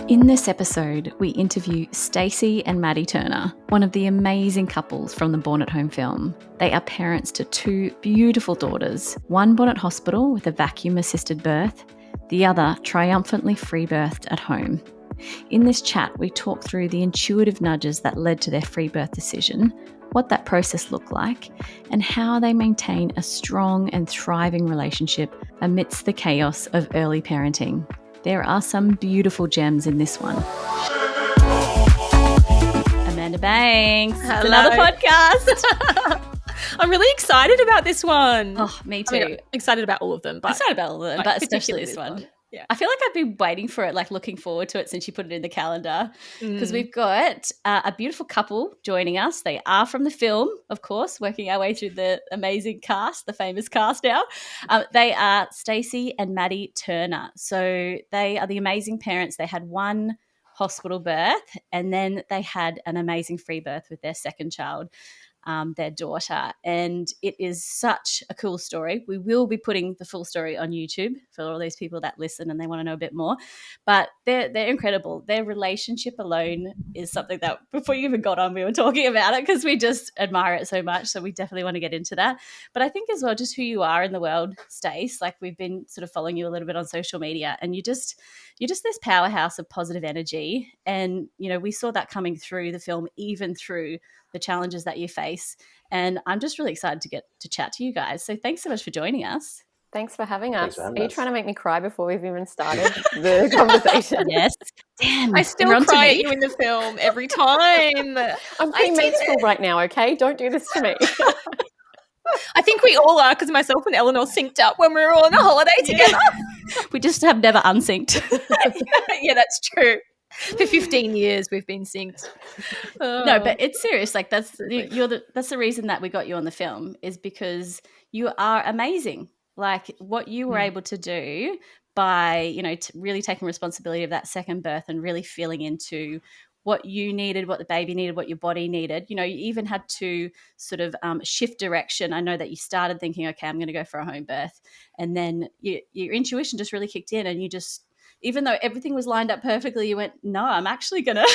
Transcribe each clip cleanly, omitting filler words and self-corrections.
In this episode, we interview Stacey and Matty Turner, one of the amazing couples from the Born at Home film. They are parents to two beautiful daughters, one born at hospital with a vacuum-assisted birth, the other triumphantly free-birthed at home. In this chat, we talk through the intuitive nudges that led to their free birth decision, what that process looked like, and how they maintain a strong and thriving relationship amidst the chaos of early parenting. There are some beautiful gems in this one. Amanda Banks. Hello. It's another podcast. I'm really excited about this one. Oh, me too. I mean, excited about all of them, but I'm excited about all of them, but especially this one. Yeah. I feel like I've been waiting for it, like looking forward to it since you put it in the calendar, because we've got a beautiful couple joining us. They are from the film, of course, working our way through the amazing cast, the famous cast now. They are Stacey and Matty Turner. So they are the amazing parents. They had one hospital birth and then they had an amazing free birth with their second child. Their daughter, and it is such a cool story. We will be putting the full story on YouTube for all these people that listen and they want to know a bit more, but they're incredible. Their relationship alone is something that before you even got on we were talking about it because we just admire it so much, so we definitely want to get into that. But I think as well just who you are in the world, Stace, like we've been sort of following you a little bit on social media, and you're just this powerhouse of positive energy, and you know we saw that coming through the film, even through the challenges that you face. And I'm just really excited to get to chat to you guys. So thanks so much for joining us. Thanks for having us. Are you trying to make me cry before we've even started the conversation? Yes. Damn. I still cry at you in the film every time. I'm premenstrual right now, okay? Don't do this to me. I think we all are, because myself and Eleanor synced up when we were all on a holiday together. We just have never unsynced. Yeah, that's true. For 15 years we've been synced. No, but it's serious. Like that's the reason that we got you on the film, is because you are amazing. Like what you were able to do by, you know, really taking responsibility of that second birth and really feeling into what you needed, what the baby needed, what your body needed. You know, you even had to sort of shift direction. I know that you started thinking, okay, I'm going to go for a home birth. And then your intuition just really kicked in, and you just, even though everything was lined up perfectly, you went, no, I'm actually going to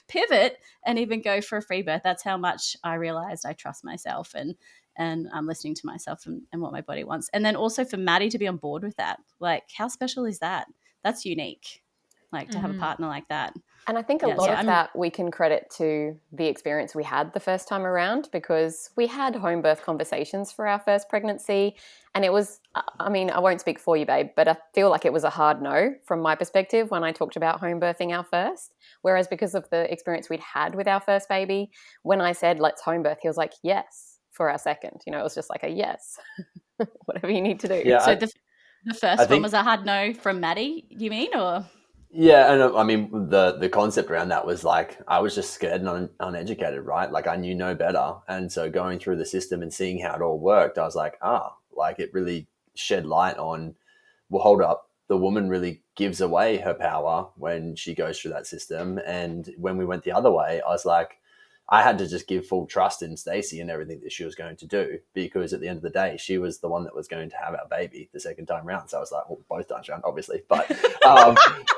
pivot and even go for a free birth. That's how much I realized I trust myself and I'm listening to myself and what my body wants. And then also for Matty to be on board with that, like how special is that? That's unique, like to have a partner like that. And I think a lot of that we can credit to the experience we had the first time around, because we had home birth conversations for our first pregnancy, and it was, I mean, I won't speak for you, babe, but I feel like it was a hard no from my perspective when I talked about home birthing our first, whereas because of the experience we'd had with our first baby, when I said let's home birth, he was like yes for our second. You know, it was just like a yes, whatever you need to do. Yeah, so the first one was a hard no from Matty, you mean, or? Yeah, and I mean the concept around that was like I was just scared and uneducated, right? Like I knew no better, and so going through the system and seeing how it all worked, I was like, like it really shed light on, well, hold up, the woman really gives away her power when she goes through that system. And when we went the other way, I was like, I had to just give full trust in Stacey and everything that she was going to do, because at the end of the day, she was the one that was going to have our baby the second time round. So I was like, well, both times round, obviously, but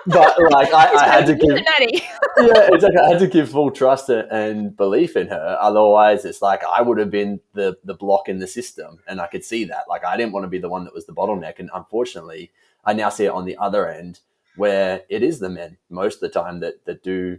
like I had to give, exactly. I had to give full trust and belief in her. Otherwise, it's like I would have been the block in the system, and I could see that. Like I didn't want to be the one that was the bottleneck, and unfortunately, I now see it on the other end where it is the men most of the time that do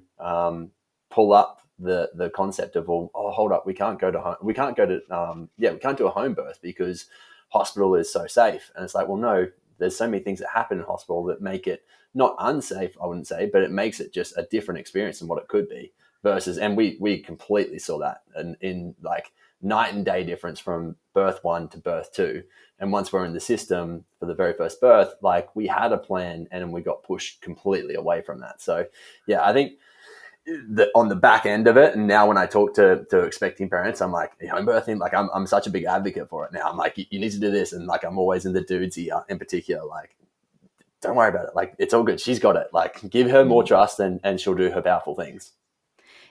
pull up the concept of, well, oh, hold up, we can't do a home birth because hospital is so safe. And it's like, well, no, there's so many things that happen in hospital that make it not unsafe, I wouldn't say, but it makes it just a different experience than what it could be versus, and we completely saw that in like night and day difference from birth 1 to birth 2. And once we're in the system for the very first birth, like we had a plan and we got pushed completely away from that. So yeah, I think on the back end of it, and now when I talk to expecting parents, I'm like, home birthing, like I'm such a big advocate for it now. I'm like, you need to do this, and like I'm always in the dudes ear in particular, like don't worry about it, like it's all good, she's got it, like give her more trust and she'll do her powerful things.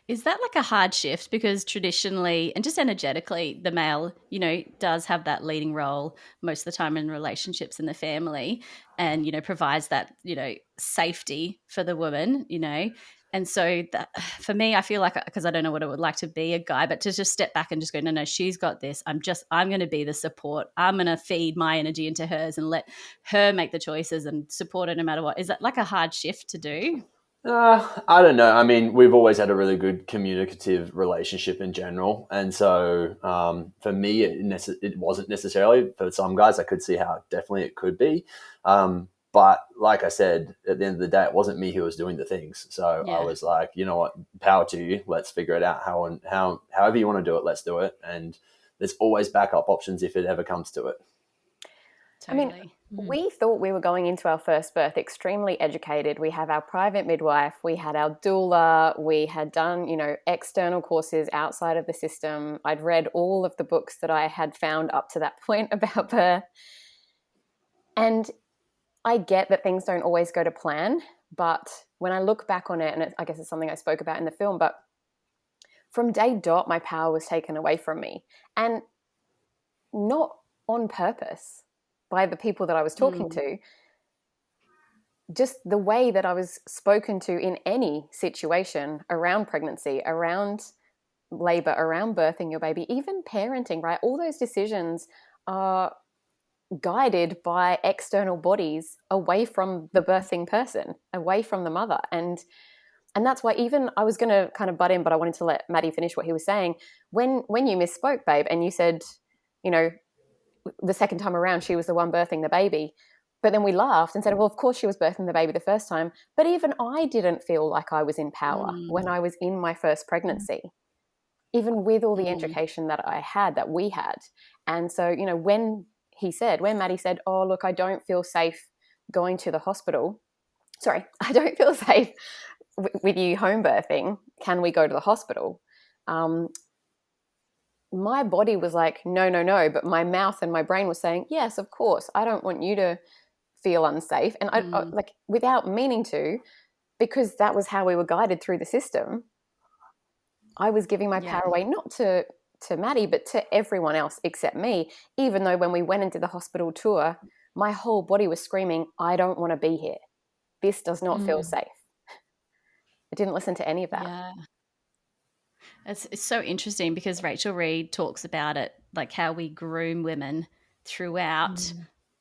Is that like a hard shift? Because traditionally and just energetically, the male, does have that leading role most of the time in relationships in the family and, provides that, safety for the woman, And so that, for me, I feel like, because I don't know what it would like to be a guy, but to just step back and just go, no, she's got this. I'm going to be the support. I'm going to feed my energy into hers and let her make the choices and support her no matter what. Is that like a hard shift to do? I don't know. I mean, we've always had a really good communicative relationship in general. And so for me, it wasn't necessarily. For some guys, I could see how definitely it could be. But like I said, at the end of the day, it wasn't me who was doing the things. So I was like, you know what, power to you. Let's figure it out. However you want to do it, let's do it. And there's always backup options if it ever comes to it. Totally. I mean, we thought we were going into our first birth extremely educated. We have our private midwife, we had our doula, we had done, external courses outside of the system. I'd read all of the books that I had found up to that point about birth. And I get that things don't always go to plan, but when I look back on it, and I guess it's something I spoke about in the film, but from day dot, my power was taken away from me, and not on purpose by the people that I was talking to. Just the way that I was spoken to in any situation around pregnancy, around labor, around birthing your baby, even parenting, right? All those decisions are guided by external bodies away from the birthing person, away from the mother. And that's why, even I was going to kind of butt in, but I wanted to let Matty finish what he was saying. When you misspoke, babe, and you said, the second time around, she was the one birthing the baby. But then we laughed and said, well, of course she was birthing the baby the first time. But even I didn't feel like I was in power when I was in my first pregnancy, even with all the education that I had, that we had. And so, when Matty said, oh, look, I don't feel safe going to the hospital. Sorry, I don't feel safe with you home birthing. Can we go to the hospital? My body was like, no, but my mouth and my brain was saying, yes, of course. I don't want you to feel unsafe. And I like, without meaning to, because that was how we were guided through the system, I was giving my power away, not to Matty, but to everyone else except me, even though when we went into the hospital tour, my whole body was screaming, I don't want to be here. This does not feel safe. I didn't listen to any of that. Yeah. It's so interesting because Rachel Reed talks about it, like how we groom women throughout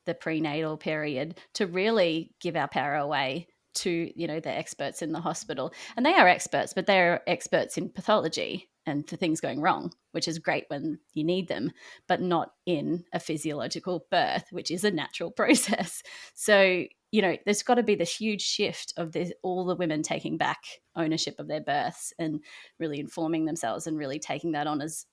the prenatal period to really give our power away to, the experts in the hospital. And they are experts, but they're experts in pathology and for things going wrong, which is great when you need them, but not in a physiological birth, which is a natural process. So, there's got to be this huge shift of all the women taking back ownership of their births and really informing themselves and really taking that on as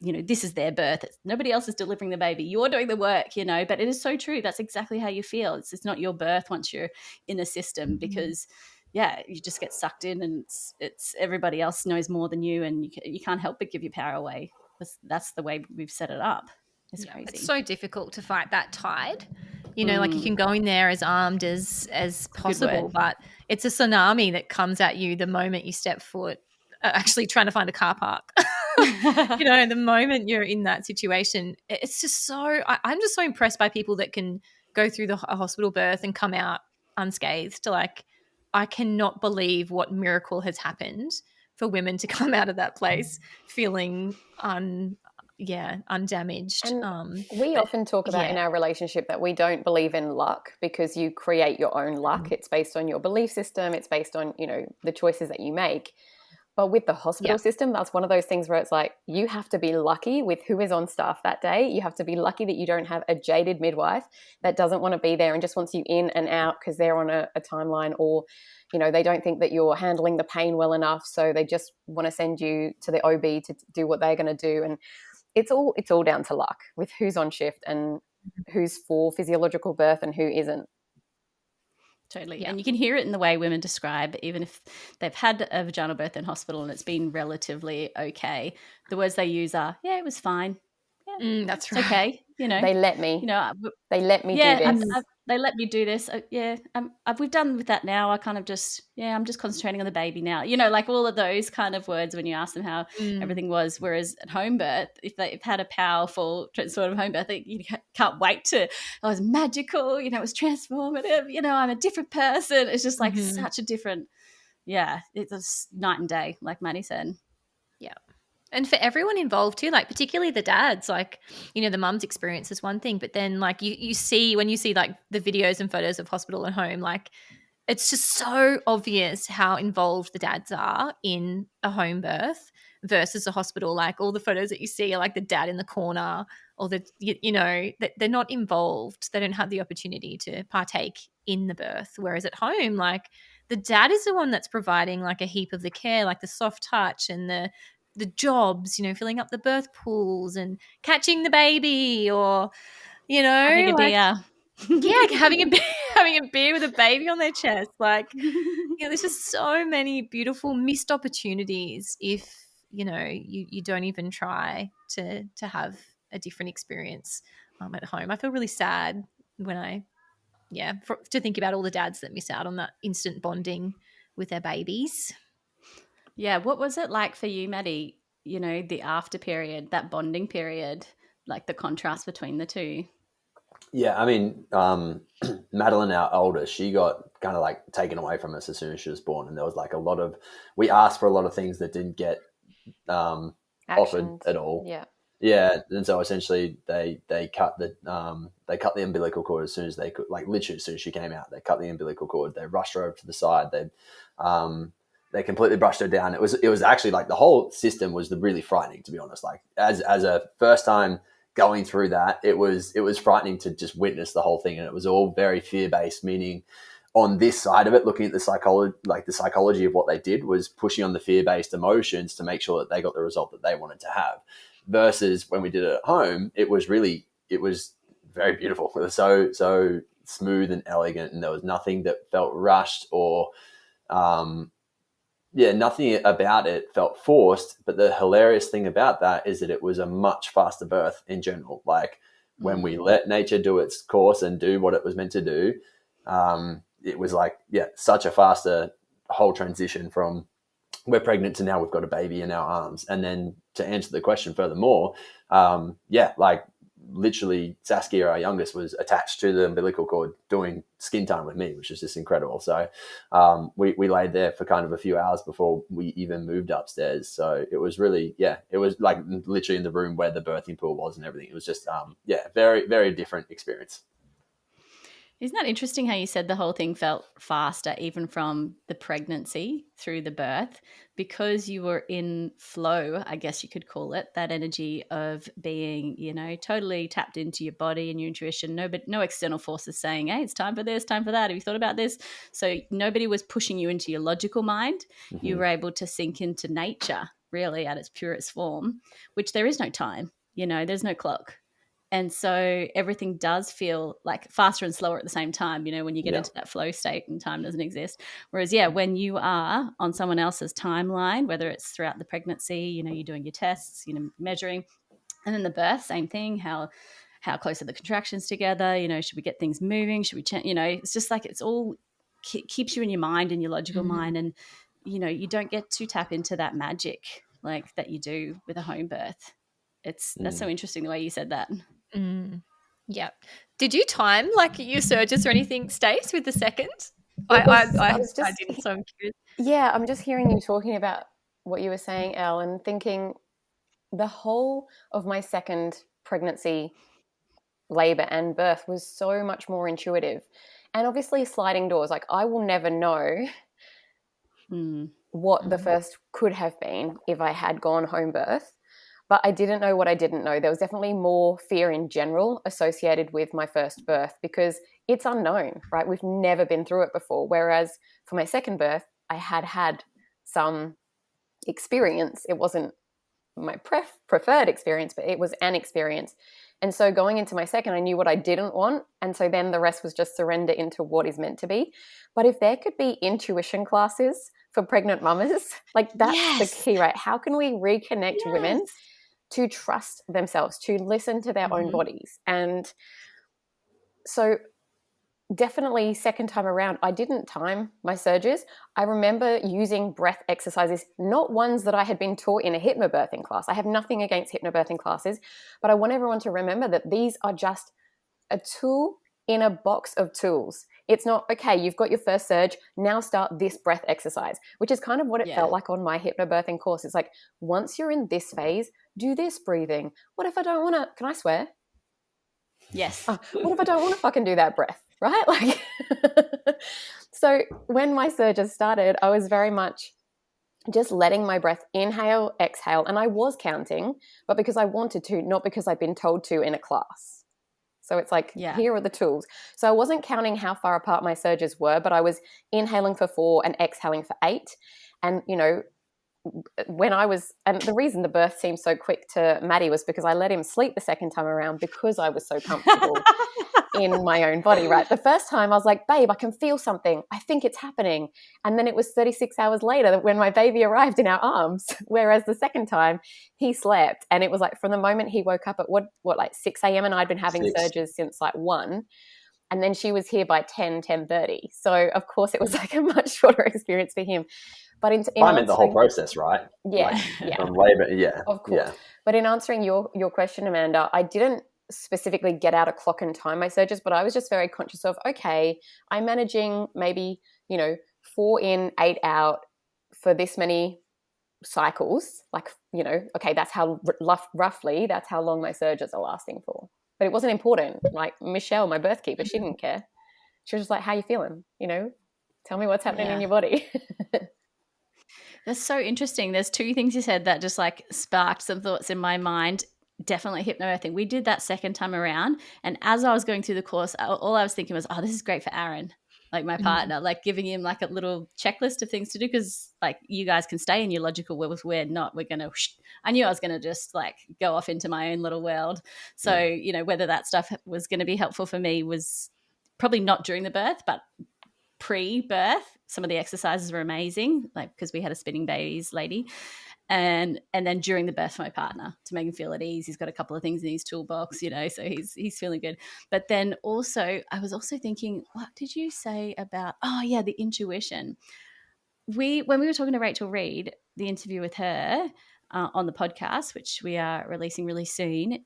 this is their birth. Nobody else is delivering the baby. You're doing the work, but it is so true. That's exactly how you feel. It's not your birth once you're in the system because you just get sucked in and it's everybody else knows more than you and you can't help but give your power away. That's the way we've set it up. It's crazy. It's so difficult to fight that tide. Like you can go in there as armed as possible, but it's a tsunami that comes at you the moment you step foot, actually trying to find a car park. The moment you're in that situation, it's just so, I'm just so impressed by people that can go through a hospital birth and come out unscathed. Like, I cannot believe what miracle has happened for women to come out of that place feeling undamaged. And we often talk about in our relationship that we don't believe in luck because you create your own luck. It's based on your belief system. It's based on, the choices that you make. But with the hospital system, that's one of those things where it's like you have to be lucky with who is on staff that day. You have to be lucky that you don't have a jaded midwife that doesn't want to be there and just wants you in and out because they're on a timeline, or, they don't think that you're handling the pain well enough. So they just want to send you to the OB to do what they're going to do. And it's all down to luck with who's on shift and who's for physiological birth and who isn't. Totally. Yeah. And you can hear it in the way women describe, even if they've had a vaginal birth in hospital and it's been relatively okay. The words they use are, it was fine. Yeah, that's right. Okay. They let me. They let me do this. They let me do this. We've done with that now. I kind of just, I'm just concentrating on the baby now. Like all of those kind of words when you ask them how everything was. Whereas at home birth, if they've had a powerful sort of home birth, you can't wait to, it was magical, it was transformative, I'm a different person. It's just like such a different, it's night and day, like Matty said. Yeah. And for everyone involved too, like particularly the dads, like, the mum's experience is one thing, but then like you see, when you see like the videos and photos of hospital and home, like it's just so obvious how involved the dads are in a home birth versus a hospital. Like all the photos that you see are like the dad in the corner, or they're not involved. They don't have the opportunity to partake in the birth. Whereas at home, like the dad is the one that's providing like a heap of the care, like the soft touch and the jobs, filling up the birth pools and catching the baby, or, having a beer. having a beer with a baby on their chest. Like, there's just so many beautiful missed opportunities if, you don't even try to have a different experience at home. I feel really sad when to think about all the dads that miss out on that instant bonding with their babies. Yeah, what was it like for you, Matty? The after period, that bonding period, like the contrast between the two. Yeah, I mean, Madeline, our oldest, she got kind of like taken away from us as soon as she was born, and there was like we asked for a lot of things that didn't get offered at all. Yeah, and so essentially they cut the umbilical cord as soon as they could, like literally as soon as she came out. They cut the umbilical cord. They rushed her over to the side. They completely brushed her down. It was actually like the whole system was really frightening, to be honest. Like as a first time going through that, it was frightening to just witness the whole thing, and it was all very fear based. Meaning, on this side of it, looking at the psychology of what they did was pushing on the fear based emotions to make sure that they got the result that they wanted to have. Versus when we did it at home, it was very beautiful. It was so smooth and elegant, and there was nothing that felt rushed or nothing about it felt forced. But the hilarious thing about that is that it was a much faster birth in general. Like when we let nature do its course and do what it was meant to do, it was like, such a faster whole transition from we're pregnant to now we've got a baby in our arms. And then to answer the question furthermore, like literally Saskia, our youngest, was attached to the umbilical cord doing skin time with me, which is just incredible. So we laid there for kind of a few hours before we even moved upstairs. So it was really, it was like literally in the room where the birthing pool was and everything. It was just, very, very different experience. Isn't that interesting how you said the whole thing felt faster, even from the pregnancy through the birth, because you were in flow, I guess you could call it, that energy of being, totally tapped into your body and your intuition. No external forces saying, hey, it's time for this, time for that. Have you thought about this? So nobody was pushing you into your logical mind. Mm-hmm. You were able to sink into nature, really, at its purest form, which there is no time, there's no clock. And so everything does feel like faster and slower at the same time, when you get into that flow state and time doesn't exist. Whereas, when you are on someone else's timeline, whether it's throughout the pregnancy, you're doing your tests, measuring, and then the birth, same thing, how close are the contractions together, should we get things moving, should we change, it's just like it's all keeps you in your mind and your logical mind, and, you don't get to tap into that magic like that you do with a home birth. That's so interesting the way you said that. Yeah. Did you time like your surges or anything, Stace, with the second? I didn't, so I'm curious. Yeah, I'm just hearing you talking about what you were saying, Elle, and thinking the whole of my second pregnancy, labour and birth was so much more intuitive. And obviously sliding doors, like I will never know what the first could have been if I had gone home birth. But I didn't know what I didn't know. There was definitely more fear in general associated with my first birth because it's unknown, right? We've never been through it before. Whereas for my second birth, I had some experience. It wasn't my preferred experience, but it was an experience. And so going into my second, I knew what I didn't want. And so then the rest was just surrender into what is meant to be. But if there could be intuition classes for pregnant mamas, like that's the key, right? How can we reconnect women to trust themselves, to listen to their own bodies. And so definitely second time around, I didn't time my surges. I remember using breath exercises, not ones that I had been taught in a hypnobirthing class. I have nothing against hypnobirthing classes, but I want everyone to remember that these are just a tool in a box of tools. It's not, okay, you've got your first surge, now start this breath exercise, which is kind of what it felt like on my hypnobirthing course. It's like, once you're in this phase, do this breathing. What if I don't want to, can I swear? Yes. What if I don't want to fucking do that breath, right? Like, so when my surges started, I was very much just letting my breath inhale, exhale, and I was counting, but because I wanted to, not because I'd been told to in a class. So it's like, here are the tools. So I wasn't counting how far apart my surges were, but I was inhaling for 4 and exhaling for 8. And, you know, when I was, and the reason the birth seemed so quick to Matty was because I let him sleep the second time around because I was so comfortable in my own body, right? The first time I was like, babe, I can feel something. I think it's happening. And then it was 36 hours later when my baby arrived in our arms. Whereas the second time he slept, and it was like from the moment he woke up at what like 6 a.m. and I'd been having surges since like 1. And then she was here by 10:30. So of course it was like a much shorter experience for him. But in I meant the whole process, right? Yeah, like, from labor, of course. But in answering your question, Amanda, I didn't specifically get out a clock and time my surges, but I was just very conscious of, okay, I'm managing maybe, 4 in, 8 out for this many cycles. Like, okay, that's how roughly that's how long my surges are lasting for. But it wasn't important. Like Michelle, my birth keeper, she didn't care. She was just like, how you feeling? Tell me what's happening in your body. That's so interesting. There's 2 things you said that just like sparked some thoughts in my mind. Definitely hypnobirthing. We did that second time around. And as I was going through the course, all I was thinking was, this is great for Aaron, like my partner, like giving him like a little checklist of things to do, because like you guys can stay in your logical world. We're not. We're going to I knew I was going to just like go off into my own little world. So, whether that stuff was going to be helpful for me was probably not during the birth, but pre-birth. Some of the exercises were amazing, like because we had a spinning babies lady, and then during the birth for my partner to make him feel at ease. He's got a couple of things in his toolbox, so he's feeling good. But then also I was also thinking, what did you say about the intuition? When we were talking to Rachel Reed, the interview with her on the podcast, which we are releasing really soon,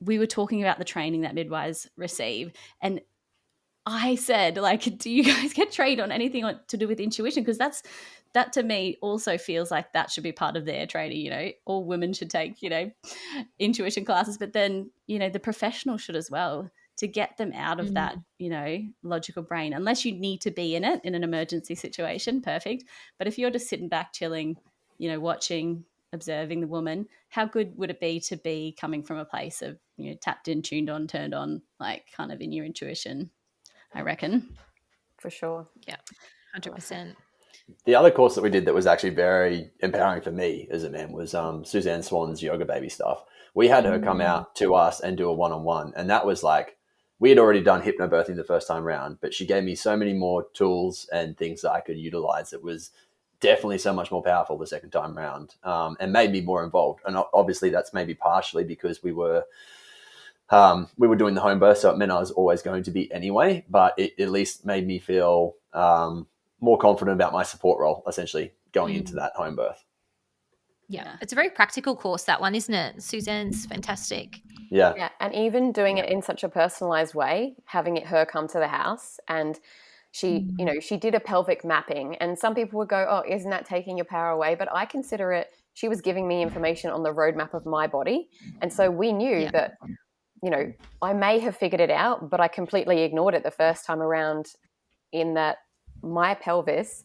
we were talking about the training that midwives receive, and I said, like, do you guys get trained on anything to do with intuition? Because that to me also feels like that should be part of their training. All women should take, intuition classes, but then, the professional should as well, to get them out of that, logical brain. Unless you need to be in it in an emergency situation, perfect. But if you're just sitting back, chilling, watching, observing the woman, how good would it be to be coming from a place of, tapped in, tuned on, turned on, like kind of in your intuition? I reckon. For sure. Yeah, 100%. The other course that we did that was actually very empowering for me as a man was Suzanne Swan's yoga baby stuff. We had her come out to us and do a one-on-one. And that was like, we had already done hypnobirthing the first time around, but she gave me so many more tools and things that I could utilize. It was definitely so much more powerful the second time around, and made me more involved. And obviously that's maybe partially because we were doing the home birth, so it meant I was always going to be anyway, but it at least made me feel more confident about my support role, essentially, going into that home birth. Yeah. It's a very practical course, that one, isn't it? Suzanne's fantastic. Yeah, and even doing it in such a personalized way, having her come to the house, and she, she did a pelvic mapping, and some people would go, oh, isn't that taking your power away? But I consider it, she was giving me information on the roadmap of my body, and so we knew that, I may have figured it out, but I completely ignored it the first time around, in that my pelvis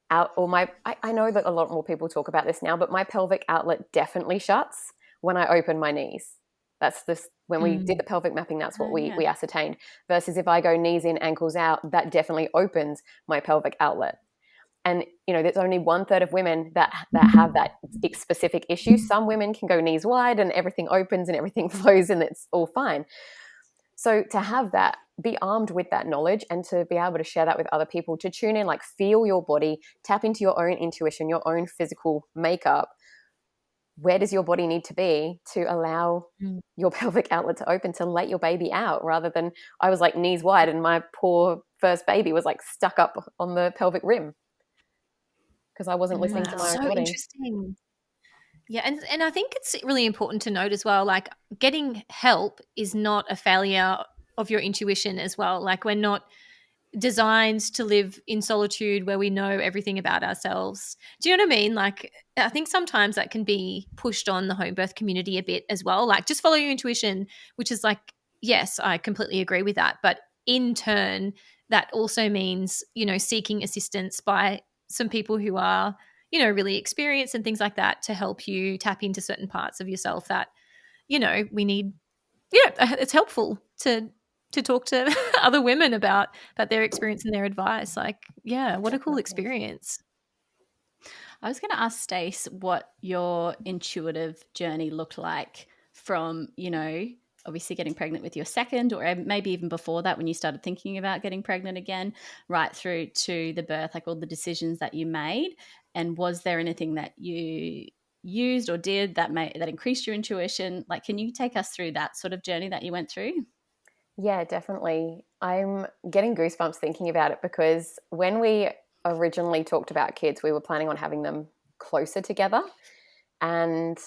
out, or I know that a lot more people talk about this now, but my pelvic outlet definitely shuts when I open my knees. That's just when we did the pelvic mapping, that's what we ascertained. Versus if I go knees in, ankles out, that definitely opens my pelvic outlet. And, there's only 1/3 of women that have that specific issue. Some women can go knees wide and everything opens and everything flows and it's all fine. So to have that, be armed with that knowledge and to be able to share that with other people, to tune in, like feel your body, tap into your own intuition, your own physical makeup, where does your body need to be to allow your pelvic outlet to open to let your baby out, rather than I was like knees wide and my poor first baby was like stuck up on the pelvic rim because I wasn't listening to my own body. Interesting. Yeah, and I think it's really important to note as well, like getting help is not a failure of your intuition as well. Like we're not designed to live in solitude where we know everything about ourselves. Do you know what I mean? Like I think sometimes that can be pushed on the home birth community a bit as well. Like just follow your intuition, which is like, yes, I completely agree with that. But in turn, that also means, you know, seeking assistance by some people who are, you know, really experienced and things like that to help you tap into certain parts of yourself that, you know, we need. Yeah, it's helpful to talk to other women about their experience and their advice. Like, yeah, what a cool experience. I was going to ask Stace what your intuitive journey looked like from, you know, obviously getting pregnant with your second, or maybe even before that when you started thinking about getting pregnant again, right through to the birth, like all the decisions that you made. And was there anything that you used or did that increased your intuition? Like, can you take us through that sort of journey that you went through? Yeah, definitely. I'm getting goosebumps thinking about it because when we originally talked about kids, we were planning on having them closer together. And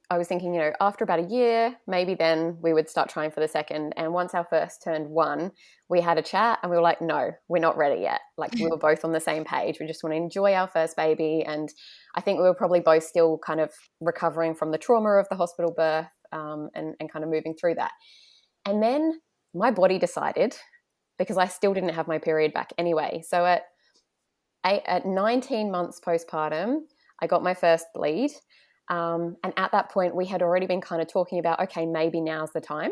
I was thinking, you know, after about a year, maybe then we would start trying for the second. And once our first turned 1, we had a chat and we were like, no, we're not ready yet. Like we were both on the same page. We just want to enjoy our first baby. And I think we were probably both still kind of recovering from the trauma of the hospital birth and kind of moving through that. And then my body decided, because I still didn't have my period back anyway. So at 19 months postpartum, I got my first bleed. And at that point, we had already been kind of talking about, okay, maybe now's the time.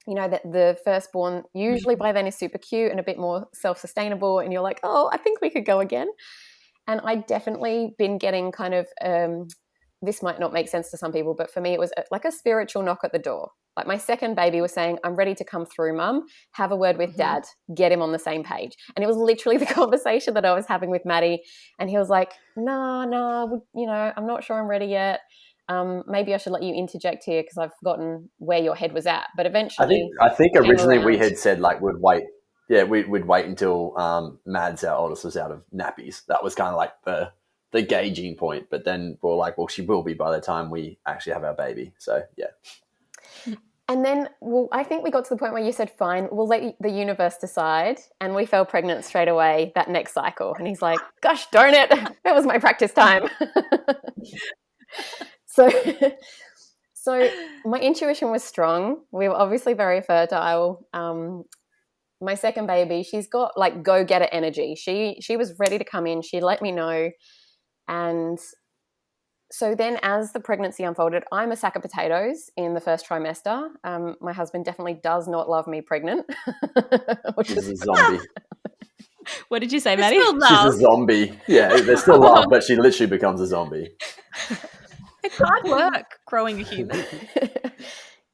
You know, that the firstborn usually by then is super cute and a bit more self-sustainable. And you're like, oh, I think we could go again. And I'd definitely been getting kind of, this might not make sense to some people, but for me, it was like a spiritual knock at the door. Like my second baby was saying, I'm ready to come through, Mum. Have a word with Dad. Get him on the same page. And it was literally the conversation that I was having with Maddie. And he was like, no, you know, I'm not sure I'm ready yet. Maybe I should let you interject here because I've forgotten where your head was at. But eventually, I think originally we had said like we'd wait. Yeah, we'd wait until Mads, our oldest, was out of nappies. That was kind of like the gauging point. But then we're like, well, she will be by the time we actually have our baby. So yeah. And then, well, I think we got to the point where you said, fine, we'll let the universe decide. And we fell pregnant straight away that next cycle. And he's like, gosh, darn it. That was my practice time. So my intuition was strong. We were obviously very fertile. My second baby, she's got like go-getter energy. She was ready to come in. She let me know. And so then as the pregnancy unfolded, I'm a sack of potatoes in the first trimester. My husband definitely does not love me pregnant. She's a zombie. What did you say, Maddie? She's a zombie. Yeah, there's still love, but she literally becomes a zombie. It's hard work growing a human.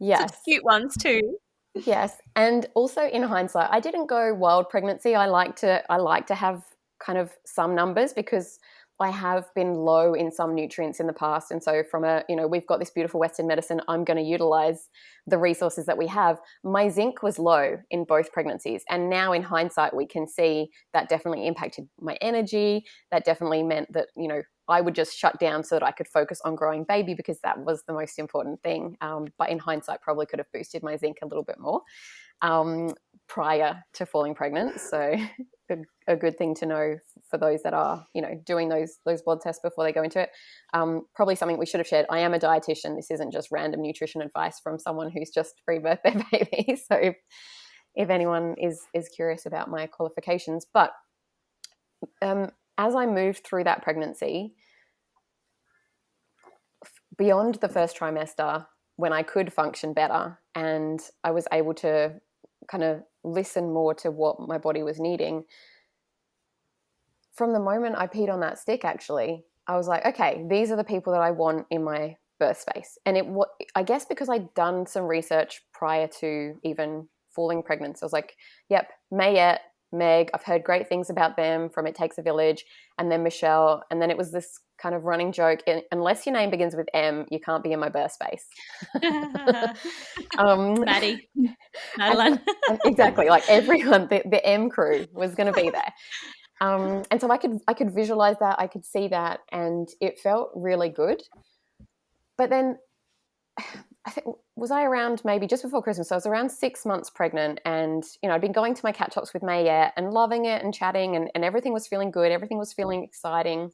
Yes. Such cute ones too. Yes. And also in hindsight, I didn't go wild pregnancy. I like to have kind of some numbers because I have been low in some nutrients in the past. And so from we've got this beautiful Western medicine, I'm going to utilize the resources that we have. My zinc was low in both pregnancies. And now in hindsight, we can see that definitely impacted my energy. That definitely meant that, you know, I would just shut down so that I could focus on growing baby because that was the most important thing. But in hindsight, probably could have boosted my zinc a little bit more prior to falling pregnant. So a good thing to know for those that are, you know, doing those blood tests before they go into it. Probably something we should have shared. I am a dietitian. This isn't just random nutrition advice from someone who's just freebirthed their baby. So if anyone is curious about my qualifications. But as I moved through that pregnancy, beyond the first trimester, when I could function better and I was able to kind of listen more to what my body was needing, from the moment I peed on that stick, actually, I was like, okay, these are the people that I want in my birth space. And I guess because I'd done some research prior to even falling pregnant, so I was like, yep, Mayette, Meg. I've heard great things about them from It Takes a Village, and then Michelle. And then it was this kind of running joke, unless your name begins with M, you can't be in my birth space. Maddie. Madeline. And exactly, like everyone, the M crew was going to be there. And so I could visualize that, I could see that, and it felt really good. But then I think, was I around maybe just before Christmas? So I was around 6 months pregnant, and, you know, I'd been going to my cat talks with Mayette and loving it and chatting, and everything was feeling good. Everything was feeling exciting.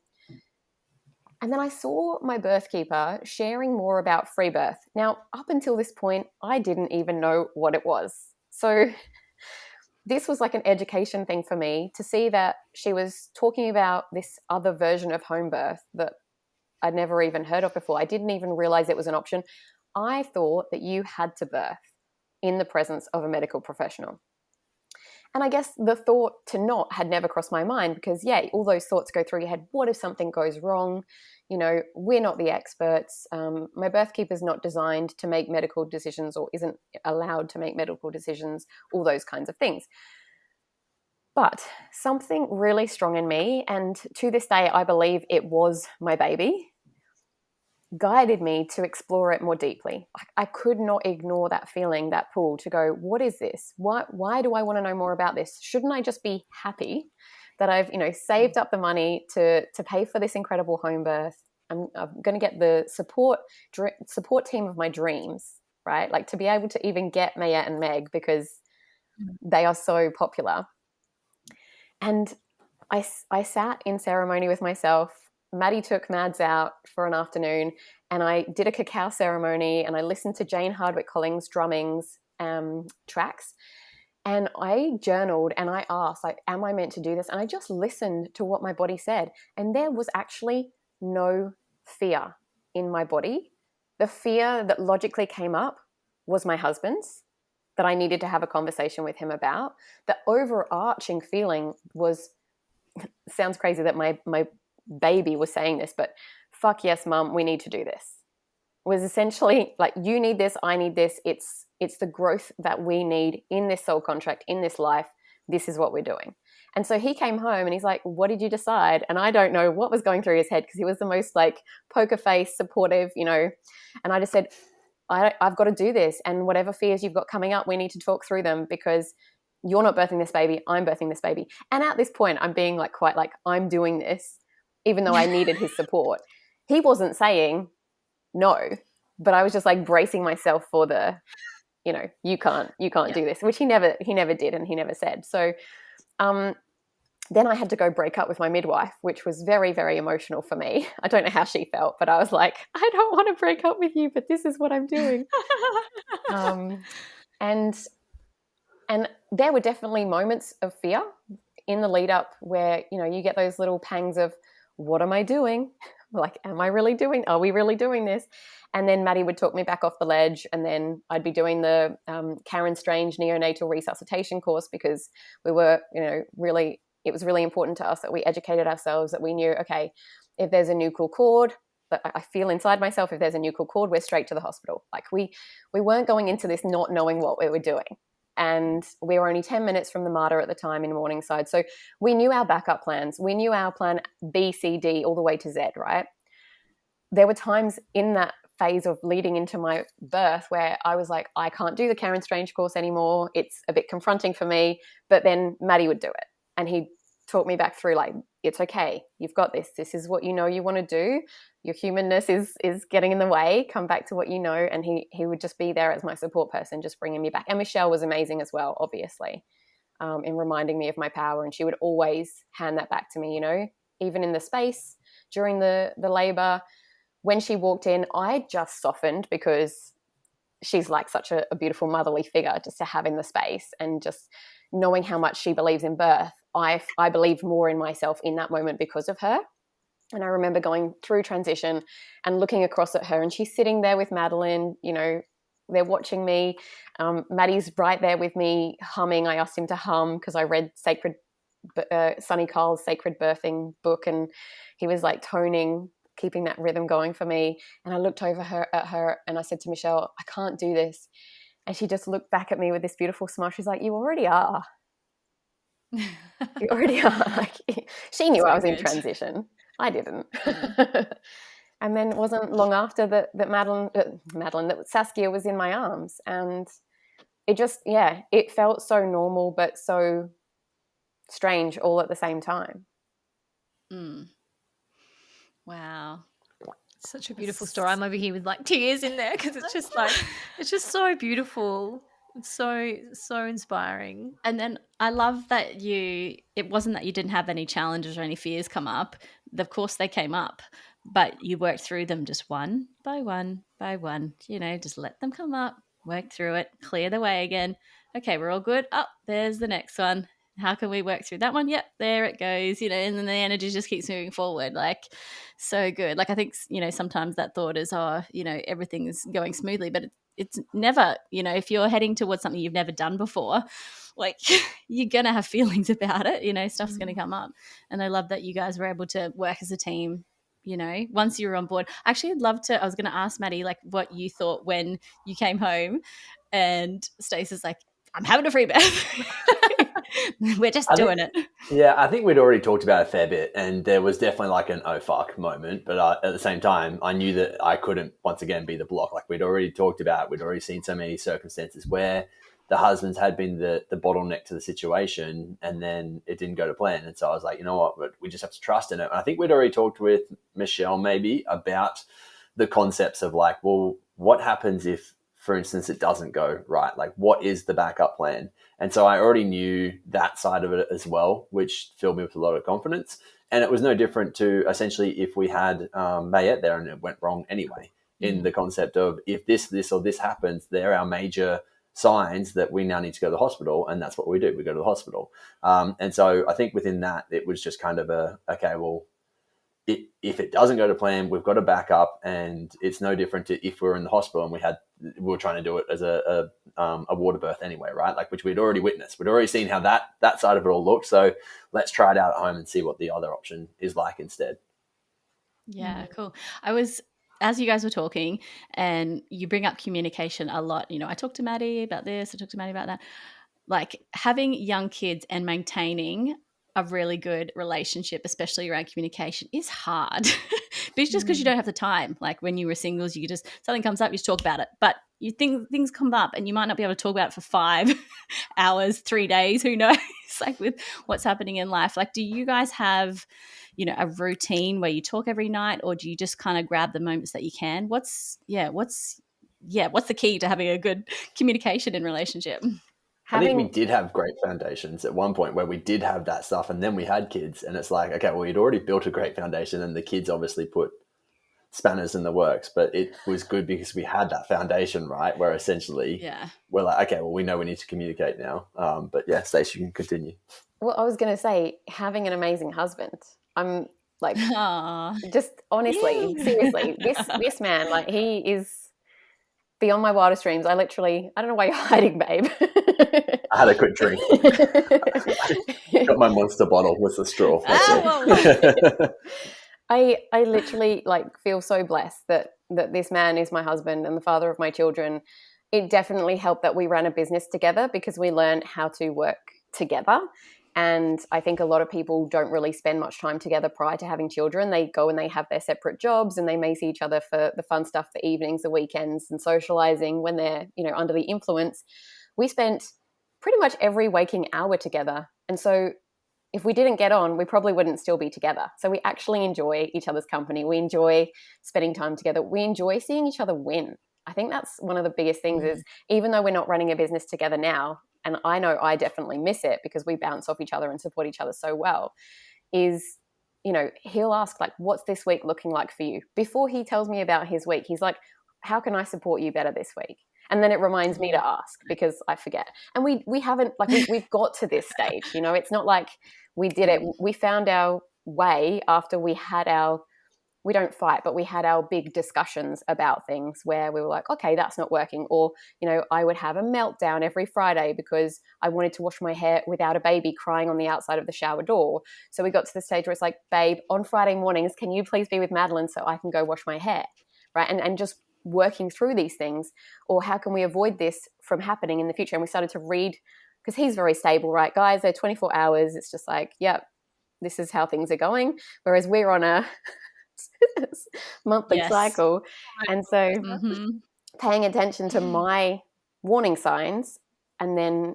And then I saw my birth keeper sharing more about free birth. Now, up until this point, I didn't even know what it was. So this was like an education thing for me to see that she was talking about this other version of home birth that I'd never even heard of before. I didn't even realize it was an option. I thought that you had to birth in the presence of a medical professional. And I guess the thought to not had never crossed my mind, because, yeah, all those thoughts go through your head. What if something goes wrong? You know, we're not the experts. My birth keeper's not designed to make medical decisions, or isn't allowed to make medical decisions, all those kinds of things. But something really strong in me, and to this day I believe it was my baby, guided me to explore it more deeply. I could not ignore that feeling, that pull to go, what is this? Why do I want to know more about this? Shouldn't I just be happy that I've, you know, saved up the money to pay for this incredible home birth? I'm going to get the support team of my dreams, right? Like, to be able to even get Mayette and Meg, because they are so popular. And I sat in ceremony with myself. Maddie took Mads out for an afternoon, and I did a cacao ceremony, and I listened to Jane Hardwick Collins' drumming's tracks, and I journaled, and I asked, like, am I meant to do this? And I just listened to what my body said, and there was actually no fear in my body. The fear that logically came up was my husband's, that I needed to have a conversation with him about. The overarching feeling was, sounds crazy that my baby was saying this, but fuck yes, mum, we need to do this. It was essentially like, you need this, I need this. It's the growth that we need in this soul contract, in this life. This is what we're doing. And so he came home and he's like, what did you decide? And I don't know what was going through his head, because he was the most like poker face, supportive, you know. And I just said, I've got to do this. And whatever fears you've got coming up, we need to talk through them, because you're not birthing this baby, I'm birthing this baby. And at this point, I'm being like, quite like, I'm doing this, even though I needed his support. He wasn't saying no, but I was just like bracing myself for the, you know, you can't do this, which he never did, and he never said. So then I had to go break up with my midwife, which was very, very emotional for me. I don't know how she felt, but I was like, I don't want to break up with you, but this is what I'm doing. And there were definitely moments of fear in the lead up where, you know, you get those little pangs of, what am I doing? Like, are we really doing this? And then Maddie would talk me back off the ledge, and then I'd be doing the Karen Strange neonatal resuscitation course, because we were, you know, it was really important to us that we educated ourselves, that we knew, okay, if there's a nuchal cord, but I feel inside myself, if there's a nuchal cord, we're straight to the hospital. Like, we weren't going into this not knowing what we were doing. And we were only 10 minutes from the Mater at the time in Morningside. So we knew our backup plans. We knew our plan B, C, D, all the way to Z, right? There were times in that phase of leading into my birth where I was like, I can't do the Karen Strange course anymore. It's a bit confronting for me. But then Maddie would do it. And he'd talk me back through, like, it's okay. You've got this. This is what you know you want to do. Your humanness is getting in the way. Come back to what you know. And he would just be there as my support person, just bringing me back. And Michelle was amazing as well, obviously, in reminding me of my power. And she would always hand that back to me, you know, even in the space during the labor. When she walked in, I just softened, because she's like such a beautiful motherly figure just to have in the space, and just knowing how much she believes in birth. I believed more in myself in that moment because of her. And I remember going through transition and looking across at her, and she's sitting there with Madeline, you know, they're watching me. Maddie's right there with me humming. I asked him to hum because I read Sonny Carl's Sacred Birthing book, and he was like toning, keeping that rhythm going for me. And I looked over at her and I said to Michelle, I can't do this. And she just looked back at me with this beautiful smile. She's like, you already are. You already are. Like, she knew So I was in good. transition. I didn't. And then it wasn't long after that that Saskia was in my arms, and it just, it felt so normal but so strange all at the same time. Wow. Such a beautiful story. I'm over here with like tears in there because it's just like, it's just so beautiful. It's so inspiring. And then I love that it wasn't that you didn't have any challenges or any fears come up. Of course they came up, but you worked through them just one by one by one, just let them come up, work through it, clear the way again. Okay, we're all good. Oh, there's the next one. How can we work through that one? Yep, there it goes, and then the energy just keeps moving forward. Like, so good. Like, I think, sometimes that thought is, everything's going smoothly, but it's never, if you're heading towards something you've never done before, like, you're going to have feelings about it, stuff's going to come up. And I love that you guys were able to work as a team, once you were on board. Actually, I was going to ask Matty, like, what you thought when you came home and Stacey's like, I'm having a free birth. We're just doing it. Yeah, I think we'd already talked about it a fair bit, and there was definitely like an oh fuck moment. But at the same time, I knew that I couldn't once again be the block. Like we'd already talked about, we'd already seen so many circumstances where the husbands had been the bottleneck to the situation, and then it didn't go to plan. And so I was like, you know what, but we just have to trust in it. And I think we'd already talked with Michelle maybe about the concepts of like, well, what happens if, for instance, it doesn't go right? Like, what is the backup plan? And so I already knew that side of it as well, which filled me with a lot of confidence. And it was no different to essentially if we had Mayette there and it went wrong anyway, in the concept of if this or this happens, they're our major signs that we now need to go to the hospital. And that's what we do. We go to the hospital. And so I think within that, it was just kind of okay, well, if it doesn't go to plan, we've got a backup, and it's no different to if we were in the hospital and we were trying to do it as a water birth anyway, right? Like, which we'd already witnessed. We'd already seen how that side of it all looked. So let's try it out at home and see what the other option is like instead. Yeah, cool. As you guys were talking, and you bring up communication a lot, I talked to Matty about this, I talked to Matty about that. Like, having young kids and maintaining a really good relationship, especially around communication, is hard. But it's just because you don't have the time. Like when you were singles, you just, something comes up, you just talk about it. But you think things come up and you might not be able to talk about it for 5 hours, 3 days, who knows, like with what's happening in life. Like, do you guys have, a routine where you talk every night, or do you just kind of grab the moments that you can? What's the key to having a good communication in relationship? I think we did have great foundations at one point where we did have that stuff, and then we had kids, and it's like, okay, well, you'd already built a great foundation, and the kids obviously put spanners in the works, but it was good because we had that foundation, right? Where essentially we're like, okay, well, we know we need to communicate now. But yeah, Stacey, you can continue. Well, I was going to say, having an amazing husband. I'm like, just honestly, seriously, this man, like, he is beyond my wildest dreams. I don't know why you're hiding, babe. I had a quick drink. Got my Monster bottle with the straw. I literally feel so blessed that this man is my husband and the father of my children. It definitely helped that we ran a business together because we learned how to work together. And I think a lot of people don't really spend much time together prior to having children. They go and they have their separate jobs, and they may see each other for the fun stuff, the evenings, the weekends, and socializing when they're, under the influence. We spent pretty much every waking hour together. And so if we didn't get on, we probably wouldn't still be together. So we actually enjoy each other's company. We enjoy spending time together. We enjoy seeing each other win. I think that's one of the biggest things is, even though we're not running a business together now, and I know I definitely miss it because we bounce off each other and support each other so well, is, he'll ask, what's this week looking like for you? Before he tells me about his week, he's like, how can I support you better this week? And then it reminds me to ask because I forget. And we haven't, we've got to this stage, it's not like we did it. We found our way after we don't fight, but we had our big discussions about things where we were like, okay, that's not working. Or, I would have a meltdown every Friday because I wanted to wash my hair without a baby crying on the outside of the shower door. So we got to the stage where it's like, babe, on Friday mornings, can you please be with Madeline so I can go wash my hair? Right. And just working through these things, or how can we avoid this from happening in the future? And we started to read, because he's very stable, right, guys? They're 24 hours. It's just like, yep, this is how things are going. Whereas we're on a monthly cycle. And so paying attention to my warning signs and then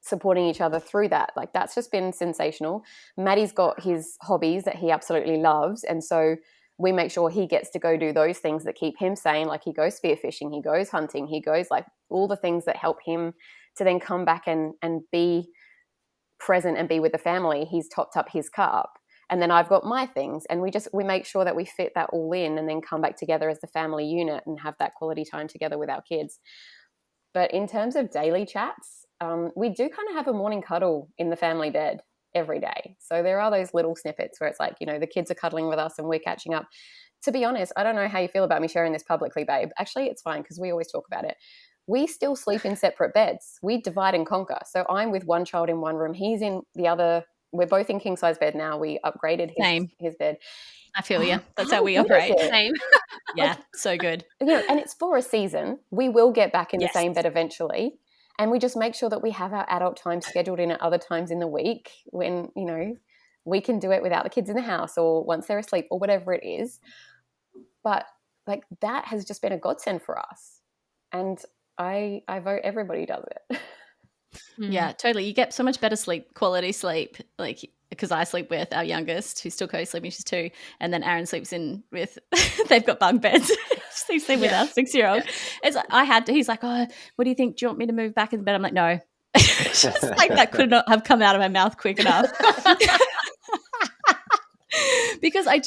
supporting each other through that, like that's just been sensational. Maddie's got his hobbies that he absolutely loves, and so we make sure he gets to go do those things that keep him sane. Like he goes spearfishing, he goes hunting, he goes like all the things that help him to then come back and be present and be with the family. He's topped up his cup. And then I've got my things, and we make sure that we fit that all in and then come back together as the family unit and have that quality time together with our kids. But in terms of daily chats, we do kind of have a morning cuddle in the family bed every day. So there are those little snippets where it's like, you know, the kids are cuddling with us and we're catching up. To be honest, I don't know how you feel about me sharing this publicly, babe. Actually, it's fine because we always talk about it. We still sleep in separate beds. We divide and conquer. So I'm with one child in one room. He's in the other. We're both in king size bed now. We upgraded his bed. I feel you. That's how we operate. Same. Yeah, so good. Yeah, and it's for a season. We will get back in the same bed eventually. And we just make sure that we have our adult time scheduled in at other times in the week when, you know, we can do it without the kids in the house or once they're asleep or whatever it is. But like that has just been a godsend for us. And I vote everybody does it. Yeah, totally. You get so much better sleep, quality sleep, like because I sleep with our youngest who's still co-sleeping, she's 2, and then Aaron sleeps in with they've got bunk beds. Sleeps in with our 6-year-old. It's like, he's like, oh, what do you think? Do you want me to move back in the bed? I'm like, no. Just like that could not have come out of my mouth quick enough. Because I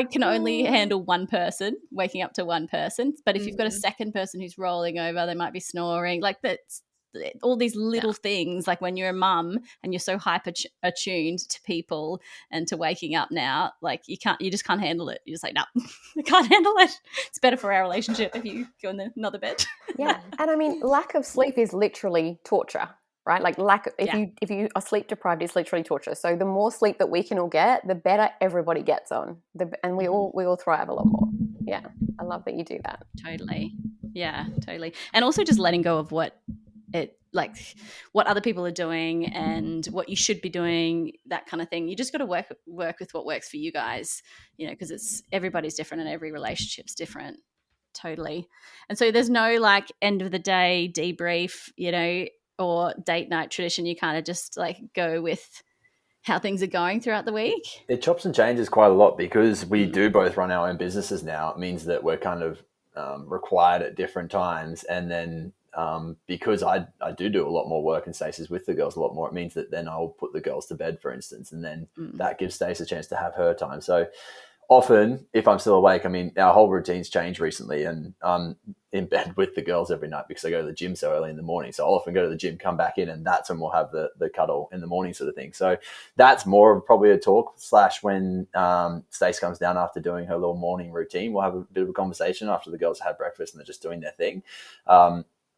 can only handle one person, waking up to one person. But if you've got a second person who's rolling over, they might be snoring. Like that's all these little things, like when you're a mum and you're so hyper attuned to people and to waking up now, like you just can't handle it. You're just like, no, I can't handle it. It's better for our relationship if you go in another bed. Yeah. And I mean, lack of sleep is literally torture, right? Like if you are sleep deprived, it's literally torture. So the more sleep that we can all get, the better everybody gets on. And we all thrive a lot more. Yeah. I love that you do that. Totally. Yeah, totally. And also just letting go of what other people are doing and what you should be doing, that kind of thing. You just got to work with what works for you guys, you know, because everybody's different and every relationship's different. Totally. And so there's no like end of the day debrief, you know, or date night tradition. You kind of just like go with how things are going throughout the week. It chops and changes quite a lot because we do both run our own businesses now. It means that we're kind of required at different times. And then because I do a lot more work and Stacey's with the girls a lot more, it means that then I'll put the girls to bed, for instance, and then that gives Stacey a chance to have her time. So often, if I'm still awake, I mean, our whole routine's changed recently, and I'm in bed with the girls every night because I go to the gym so early in the morning. So I'll often go to the gym, come back in, and that's when we'll have the cuddle in the morning sort of thing. So that's more of probably a talk / when Stacey comes down after doing her little morning routine, we'll have a bit of a conversation after the girls have had breakfast and they're just doing their thing.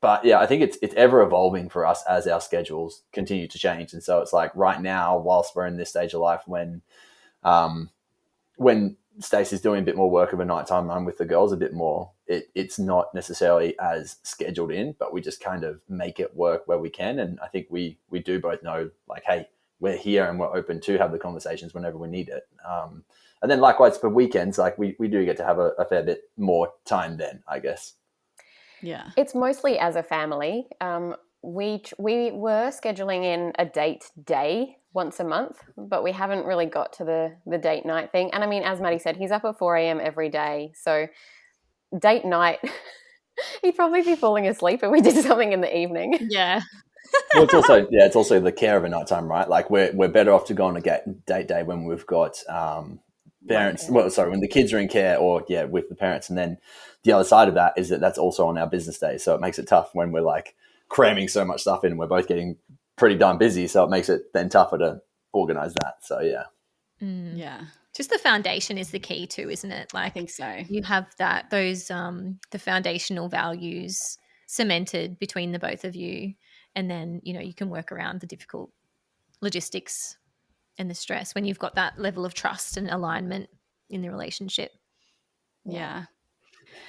But yeah, I think it's ever evolving for us as our schedules continue to change. And so it's like right now, whilst we're in this stage of life when Stacey's doing a bit more work of a nighttime, I'm with the girls a bit more. It's not necessarily as scheduled in, but we just kind of make it work where we can. And I think we do both know, like, hey, we're here and we're open to have the conversations whenever we need it. And then likewise for weekends, like we do get to have a fair bit more time then, I guess. Yeah. It's mostly as a family. We were scheduling in a date day once a month, but we haven't really got to the date night thing. And I mean, as Matty said, he's up at 4 a.m. every day. So date night, he'd probably be falling asleep if we did something in the evening. Yeah. Well, it's also the care of a nighttime, right? Like we're better off to go on a date day when we've got parents. Well, sorry, when the kids are in care or with the parents. And then the other side of that is that's also on our business day. So it makes it tough when we're like cramming so much stuff in and we're both getting pretty darn busy. So it makes it then tougher to organize that. So yeah. Yeah. Just the foundation is the key too, isn't it? Like, I think so. You have those the foundational values cemented between the both of you, and then, you know, you can work around the difficult logistics and the stress when you've got that level of trust and alignment in the relationship. Yeah.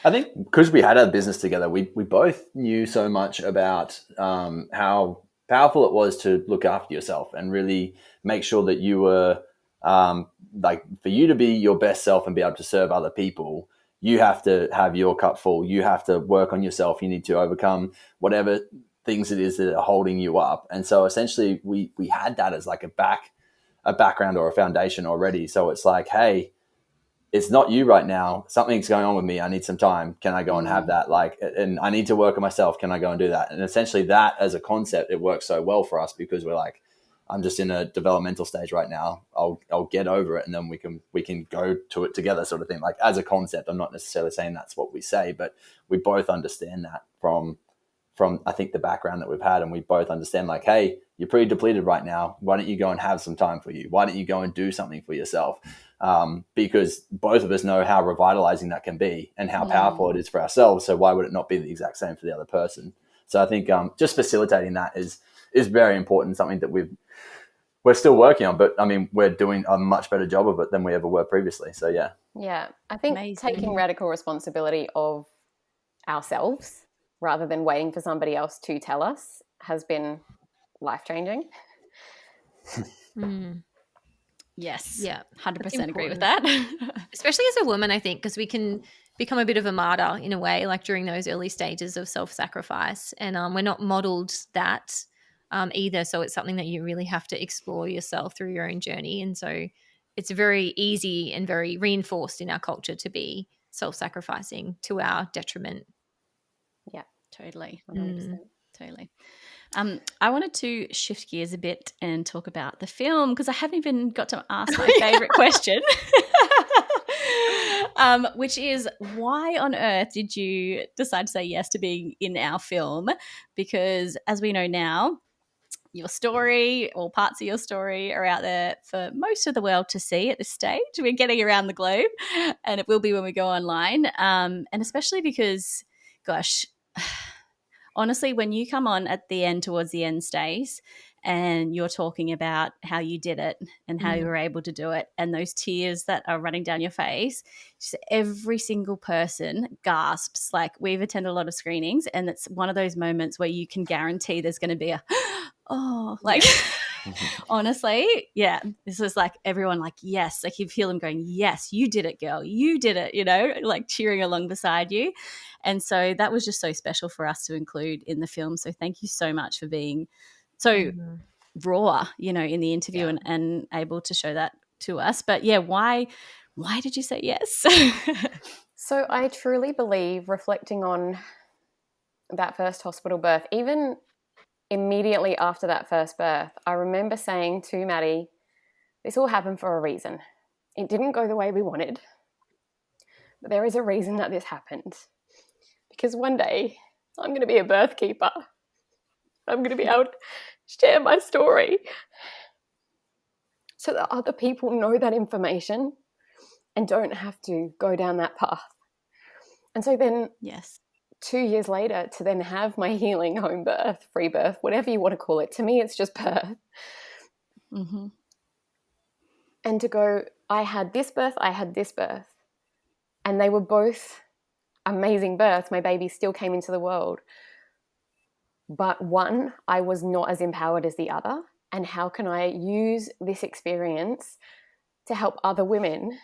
I think because we had our business together, we both knew so much about how powerful it was to look after yourself and really make sure that you were like, for you to be your best self and be able to serve other people, you have to have your cup full. You have to work on yourself. You need to overcome whatever things it is that are holding you up. And so essentially we had that as like a background or a foundation already. So it's like, hey, it's not you right now. Something's going on with me. I need some time. Can I go and have that? Like, and I need to work on myself. Can I go and do that? And essentially that as a concept, it works so well for us because we're like, I'm just in a developmental stage right now. I'll get over it, and then we can go to it together, sort of thing. Like, as a concept, I'm not necessarily saying that's what we say, but we both understand that from I think the background that we've had, and we both understand, like, hey, you're pretty depleted right now. Why don't you go and have some time for you? Why don't you go and do something for yourself? Because both of us know how revitalizing that can be and how powerful it is for ourselves. So why would it not be the exact same for the other person? So I think just facilitating that is very important. Something that we're still working on, but I mean, we're doing a much better job of it than we ever were previously. So yeah. Yeah. I think Amazing. taking radical responsibility of ourselves rather than waiting for somebody else to tell us has been life-changing. Yes. Yeah. 100% agree with that. Especially as a woman, I think, because we can become a bit of a martyr in a way, like during those early stages of self-sacrifice. And we're not modeled that either. So it's something that you really have to explore yourself through your own journey. And so it's very easy and very reinforced in our culture to be self-sacrificing to our detriment. Yeah, totally. 100%. Totally. I wanted to shift gears a bit and talk about the film because I haven't even got to ask my favorite question, which is, why on earth did you decide to say yes to being in our film? Because as we know now, your story or parts of your story are out there for most of the world to see at this stage. We're getting around the globe, and it will be when we go online. And especially because, gosh, honestly, when you come on at the end, towards the end, Stace, and you're talking about how you did it and how you were able to do it, and those tears that are running down your face, just every single person gasps. Like, we've attended a lot of screenings, and it's one of those moments where you can guarantee there's going to be a like honestly, yeah, this is like everyone like, yes, like you feel them going, yes, you did it, girl, you did it, you know, like cheering along beside you. And so that was just so special for us to include in the film. So thank you so much for being so raw, you know, in the interview and able to show that to us. But yeah, why did you say yes? So I truly believe, reflecting on that first hospital birth, even immediately after that first birth, I remember saying to Matty, this all happened for a reason. It didn't go the way we wanted, but there is a reason that this happened. Because one day I'm going to be a birth keeper. I'm going to be able to share my story so that other people know that information and don't have to go down that path. And so then 2 years later, to then have my healing home birth, free birth, whatever you want to call it, to me it's just birth. And to go, I had this birth, and they were both amazing births. My baby still came into the world, but one, I was not as empowered as the other. And how can I use this experience to help other women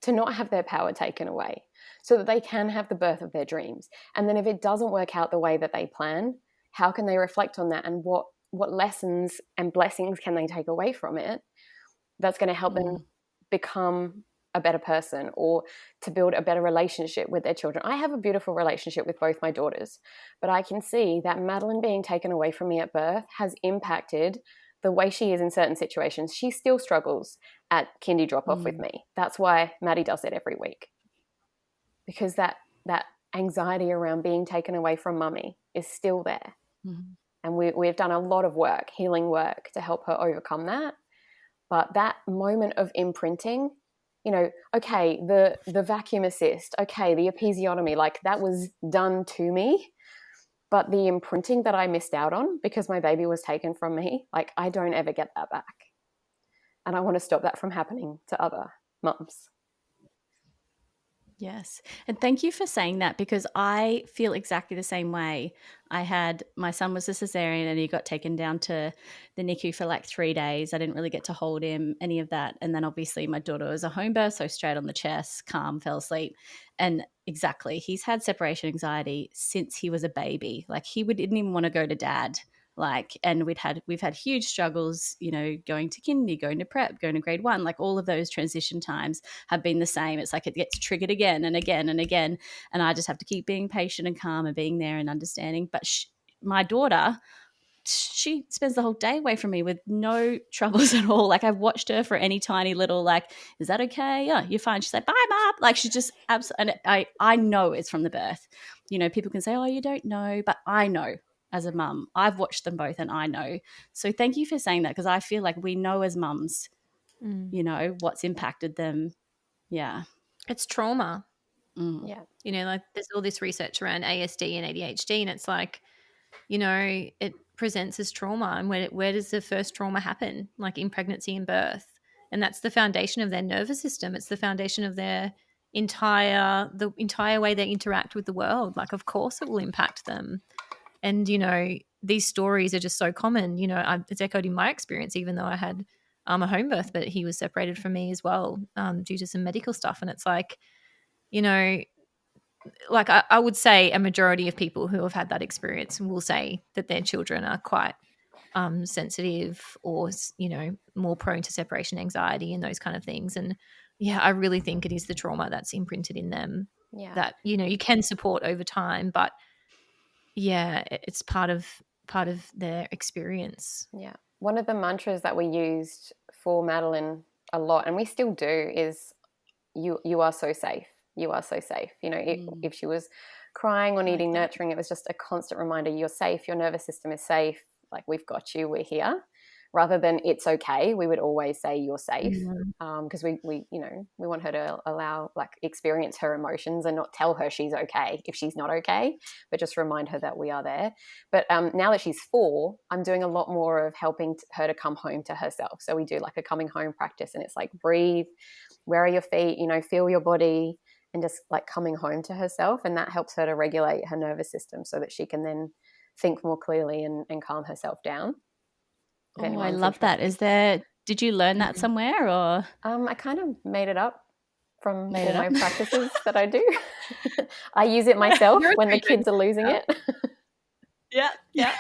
to not have their power taken away, so that they can have the birth of their dreams? And then if it doesn't work out the way that they plan, how can they reflect on that, and what lessons and blessings can they take away from it that's going to help them become a better person, or to build a better relationship with their children? I have a beautiful relationship with both my daughters, but I can see that Madeline being taken away from me at birth has impacted the way she is in certain situations. She still struggles at kindy drop-off with me. That's why Maddie does it every week, because that anxiety around being taken away from mummy is still there. And we've done a lot of work, healing work, to help her overcome that. But that moment of imprinting, you know, okay, the vacuum assist, okay, the episiotomy, like that was done to me. But the imprinting that I missed out on because my baby was taken from me, like I don't ever get that back. And I want to stop that from happening to other mums. Yes. And thank you for saying that, because I feel exactly the same way. My son was a cesarean and he got taken down to the NICU for like 3 days. I didn't really get to hold him, any of that. And then obviously my daughter was a home birth, so straight on the chest, calm, fell asleep. And exactly, he's had separation anxiety since he was a baby. Like didn't even want to go to dad. Like, and we've had huge struggles, going to kindy, going to prep, going to grade 1, like all of those transition times have been the same. It's like it gets triggered again and again and again. And I just have to keep being patient and calm and being there and understanding. But my daughter, she spends the whole day away from me with no troubles at all. Like I've watched her for any tiny little, like, is that okay? Yeah, you're fine. She's like, bye, Mom. Like she just absolutely, and I know it's from the birth. People can say, oh, you don't know, but I know. As a mum, I've watched them both and I know. So thank you for saying that, because I feel like we know as mums, what's impacted them. Yeah. It's trauma. Yeah. Like there's all this research around ASD and ADHD, and it's like, it presents as trauma. And where does the first trauma happen? Like in pregnancy and birth. And that's the foundation of their nervous system. It's the foundation of their entire way they interact with the world. Like, of course it will impact them. And, these stories are just so common. It's echoed in my experience, even though I had a home birth, but he was separated from me as well due to some medical stuff. And it's like, like I would say a majority of people who have had that experience will say that their children are quite sensitive or, more prone to separation anxiety and those kind of things. And yeah, I really think it is the trauma that's imprinted in them that, you can support over time, but yeah, it's part of their experience. Yeah. One of the mantras that we used for Madeline a lot, and we still do, is you are so safe. You are so safe. If she was crying or needing nurturing, it was just a constant reminder, you're safe, your nervous system is safe, like we've got you, we're here. Rather than it's okay, we would always say you're safe, because we want her to experience her emotions and not tell her she's okay if she's not okay, but just remind her that we are there. But now that she's 4, I'm doing a lot more of helping her to come home to herself. So we do like a coming home practice, and it's like breathe, where are your feet, feel your body, and just like coming home to herself. And that helps her to regulate her nervous system so that she can then think more clearly and calm herself down. Oh, I love that. Did you learn that somewhere, or? I kind of made it up from all my practices that I do. I use it myself when the kids are losing it. Yeah.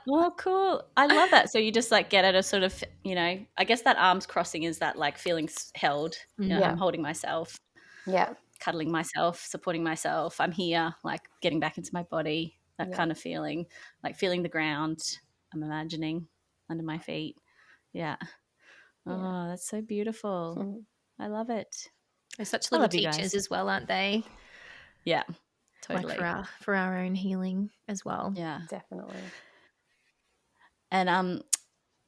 Oh, cool. I love that. So you just like get at a sort of, I guess that arms crossing is that like feeling held. I'm holding myself. Yeah. Cuddling myself, supporting myself. I'm here, like getting back into my body, that kind of feeling, like feeling the ground. I'm imagining under my feet. Yeah. Oh, that's so beautiful. I love it. They're such little teachers as well, aren't they? Yeah, totally. Like for our own healing as well. Yeah, definitely. And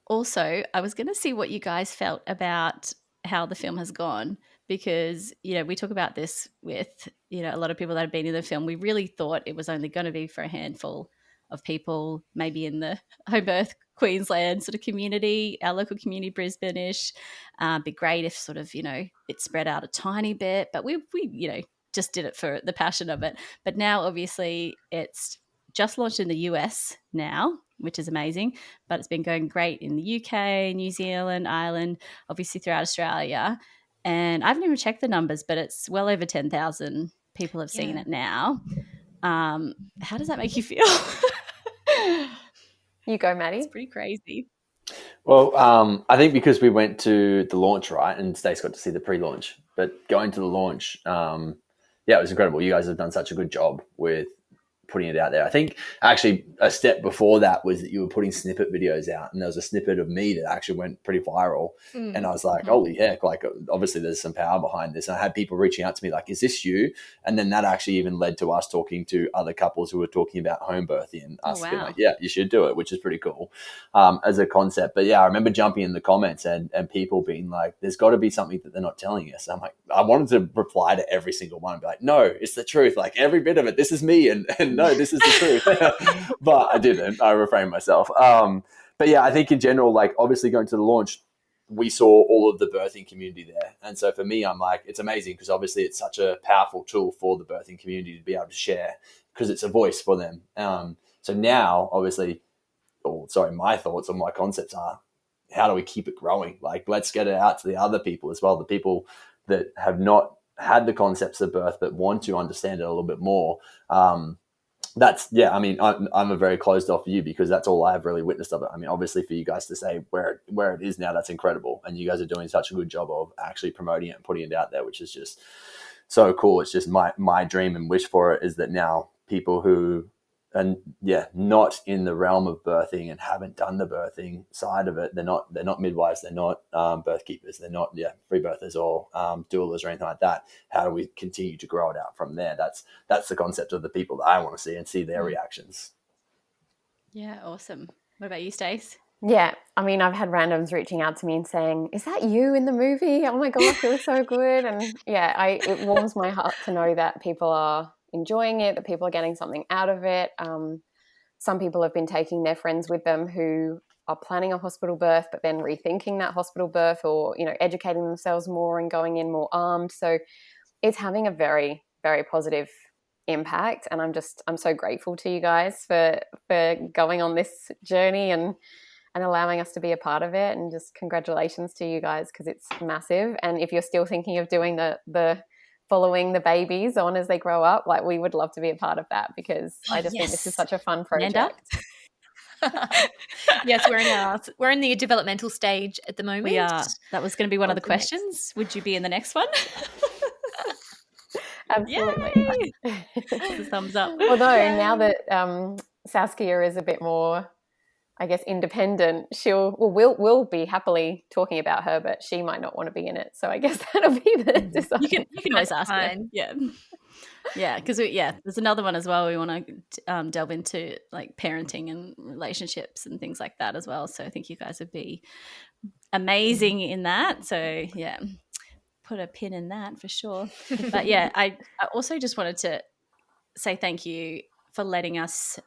also, I was going to see what you guys felt about how the film has gone, because, we talk about this with, a lot of people that have been in the film. We really thought it was only going to be for a handful of people, maybe in the home birth Queensland sort of community, our local community, Brisbane-ish. Be great if sort of, it spread out a tiny bit, but we just did it for the passion of it. But now obviously it's just launched in the US now, which is amazing, but it's been going great in the UK, New Zealand, Ireland, obviously throughout Australia. And I haven't even checked the numbers, but it's well over 10,000 people have seen it now. How does that make you feel? You go, Maddie. It's pretty crazy. Well, I think because we went to the launch, right, and Stace got to see the pre-launch, but going to the launch, it was incredible. You guys have done such a good job with putting it out there. I think actually a step before that was that you were putting snippet videos out, and there was a snippet of me that actually went pretty viral. And I was like, holy heck, like obviously there's some power behind this. And I had people reaching out to me like, is this you? And then that actually even led to us talking to other couples who were talking about home birthing, and us being like, yeah, you should do it, which is pretty cool as a concept. But yeah, I remember jumping in the comments and people being like, there's got to be something that they're not telling us. I'm like, I wanted to reply to every single one and be like, no, it's the truth. Like every bit of it, this is me. And no, this is the truth. But I didn't. I refrained myself. But yeah, I think in general, like obviously going to the launch, we saw all of the birthing community there. And so for me, I'm like, it's amazing because obviously it's such a powerful tool for the birthing community to be able to share because it's a voice for them. So now, obviously, my thoughts on my concepts are, how do we keep it growing? Like, let's get it out to the other people as well, the people that have not had the concepts of birth but want to understand it a little bit more. I'm a very closed off view because that's all I've really witnessed of it. I mean, obviously for you guys to say where it is now, that's incredible. And you guys are doing such a good job of actually promoting it and putting it out there, which is just so cool. It's just my dream and wish for it is that now people who are not in the realm of birthing and haven't done the birthing side of it, they're not midwives, they're not birth keepers, they're not free birthers or doulas or anything like that. How do we continue to grow it out from there? That's the concept of the people that I want to see and see their reactions. Yeah, awesome. What about you, Stace? Yeah, I mean, I've had randoms reaching out to me and saying, "Is that you in the movie? Oh my gosh, it was so good!" And yeah, it warms my heart to know that people are enjoying it, that people are getting something out of it. Some people have been taking their friends with them who are planning a hospital birth, but then rethinking that hospital birth, or educating themselves more and going in more armed. So it's having a very, very positive impact, and I'm so grateful to you guys for going on this journey and allowing us to be a part of it. And just congratulations to you guys because it's massive. And if you're still thinking of doing the following the babies on as they grow up, like, we would love to be a part of that because I just think this is such a fun project. Yes, we're in the developmental stage at the moment. We are. That was going to be one of the questions. Would you be in the next one? Absolutely. Thumbs up. Although now that Saskia is a bit more, I guess, independent, we'll be happily talking about her, but she might not want to be in it. So I guess that'll be the design. You can always ask her. Yeah, because there's another one as well. We want to delve into like parenting and relationships and things like that as well. So I think you guys would be amazing in that. So yeah, put a pin in that for sure. But yeah, I also just wanted to say thank you for letting us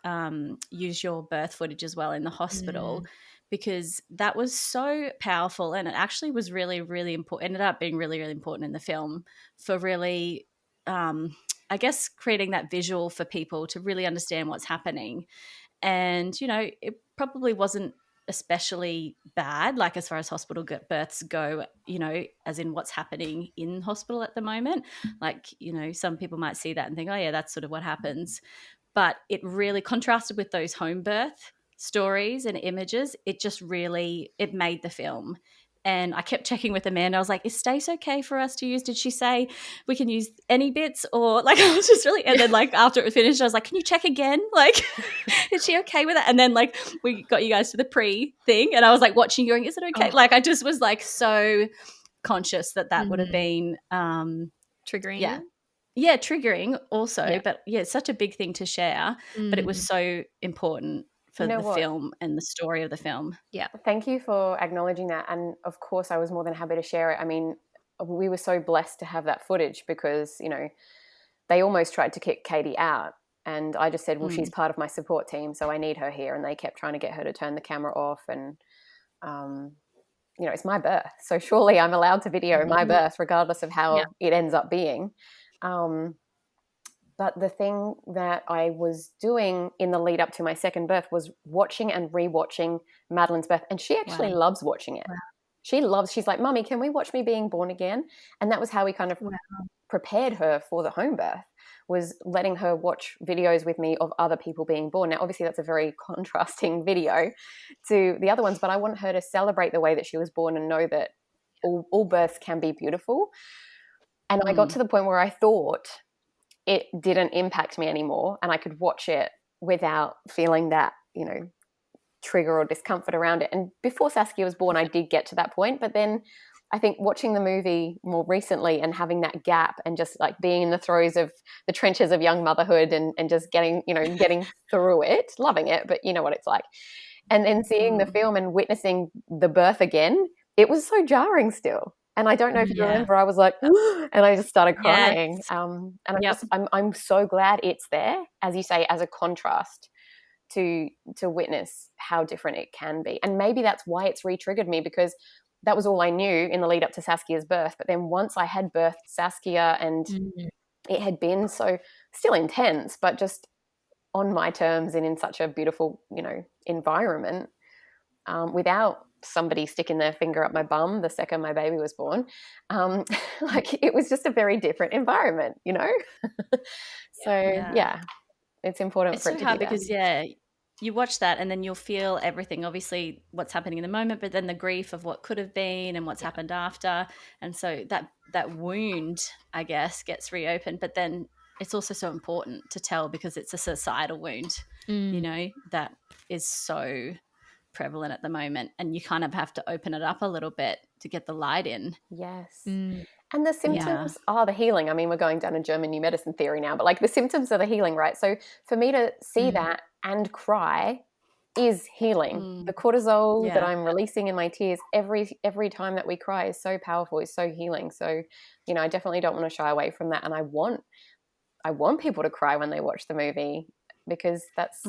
use your birth footage as well in the hospital, because that was so powerful, and it actually was really, really important. Ended up being really, really important in the film for really, I guess, creating that visual for people to really understand what's happening. And, it probably wasn't especially bad, like as far as hospital births go, as in what's happening in hospital at the moment. Like, some people might see that and think, oh yeah, that's sort of what happens. But it really contrasted with those home birth stories and images. It just really, it made the film. And I kept checking with Amanda. I was like, is Stace okay for us to use? Did she say we can use any bits? Or like, I was just really, and then like after it was finished, I was like, can you check again? Like, is she okay with that? And then like we got you guys to the pre thing, and I was like watching going, is it okay? Like I just was like so conscious that would have been triggering. Yeah, triggering also, but it's such a big thing to share, but it was so important for the film and the story of the film. Yeah. Thank you for acknowledging that. And of course, I was more than happy to share it. I mean, we were so blessed to have that footage because, they almost tried to kick Katie out. And I just said, well, she's part of my support team, so I need her here. And they kept trying to get her to turn the camera off. And, it's my birth. So surely I'm allowed to video my birth regardless of how it ends up being. But the thing that I was doing in the lead up to my second birth was watching and rewatching Madeline's birth. And she actually loves watching it. Wow. She's like, Mummy, can we watch me being born again? And that was how we kind of prepared her for the home birth, was letting her watch videos with me of other people being born. Now, obviously that's a very contrasting video to the other ones, but I want her to celebrate the way that she was born and know that all births can be beautiful. And I got to the point where I thought it didn't impact me anymore, and I could watch it without feeling that, trigger or discomfort around it. And before Saskia was born, I did get to that point. But then I think watching the movie more recently and having that gap and just like being in the throes of the trenches of young motherhood and just getting through it, loving it, but you know what it's like. And then seeing the film and witnessing the birth again, it was so jarring still. And I don't know if you remember, I was like, and I just started crying. And I'm so glad it's there, as you say, as a contrast to witness how different it can be. And maybe that's why it's re-triggered me, because that was all I knew in the lead up to Saskia's birth. But then once I had birthed Saskia, and it had been so still intense, but just on my terms and in such a beautiful, environment, without somebody sticking their finger up my bum the second my baby was born. It was just a very different environment, So it's important for it to so hard be there. because you watch that and then you'll feel everything, obviously what's happening in the moment, but then the grief of what could have been and what's happened after. And so that wound, I guess, gets reopened, but then it's also so important to tell because it's a societal wound, that is so prevalent at the moment, and you kind of have to open it up a little bit to get the light in. Yes. And the symptoms are the healing. I mean, we're going down a German new medicine theory now, but the symptoms are the healing, right? So for me to see that and cry is healing. The cortisol that I'm releasing in my tears every time that we cry is so powerful, is so healing. So, I definitely don't want to shy away from that. And I want people to cry when they watch the movie, because that's,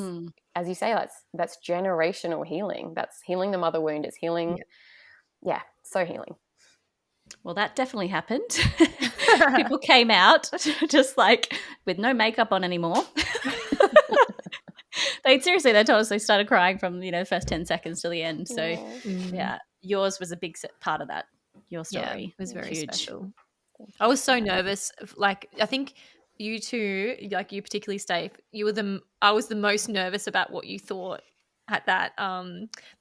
as you say, that's generational healing. That's healing the mother wound. It's healing. Yeah, so healing. Well, that definitely happened. People came out just with no makeup on anymore. They told us they started crying from, the first 10 seconds to the end. So, yours was a big part of that. Your story was very huge. special. I was so nervous. I think you two, you particularly, Stacey, I was the most nervous about what you thought at that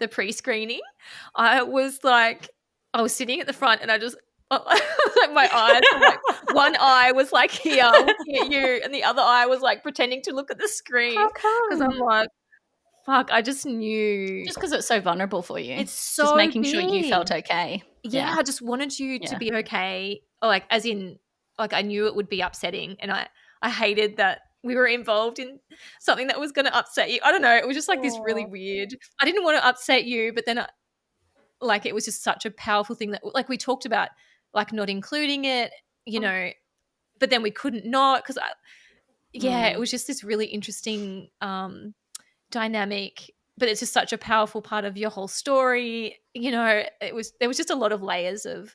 the pre-screening. I was sitting at the front and I just my eyes were one eye was here looking at you, and the other eye was pretending to look at the screen. How come? Because I'm fuck, I just knew. Just because it's so vulnerable for you. It's so just making big. sure you felt okay. Yeah, I just wanted you to be okay. As in, I knew it would be upsetting, and I hated that we were involved in something that was going to upset you. I don't know. It was just this really weird. I didn't want to upset you, but then it was just such a powerful thing that we talked about, not including it, but then we couldn't not because it was just this really interesting dynamic. But it's just such a powerful part of your whole story. There was just a lot of layers of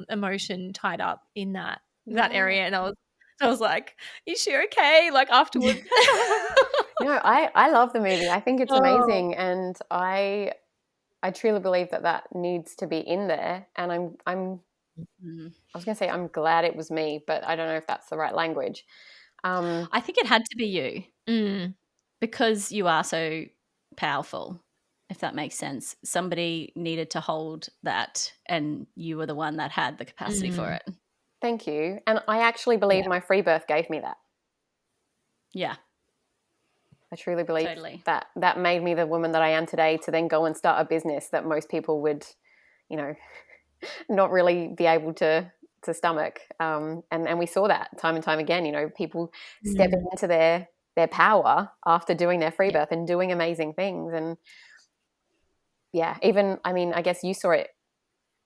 emotion tied up in that area, and I was like, "Is she okay?" Afterwards. No, I love the movie. I think it's amazing, and I truly believe that needs to be in there. And I was going to say I'm glad it was me, but I don't know if that's the right language. I think it had to be you because you are so powerful, if that makes sense. Somebody needed to hold that, and you were the one that had the capacity for it. Thank you. And I actually believe my free birth gave me that. Yeah. I truly believe that made me the woman that I am today, to then go and start a business that most people would, not really be able to stomach. And we saw that time and time again, people stepping into their power after doing their free birth and doing amazing things. And even, I guess you saw it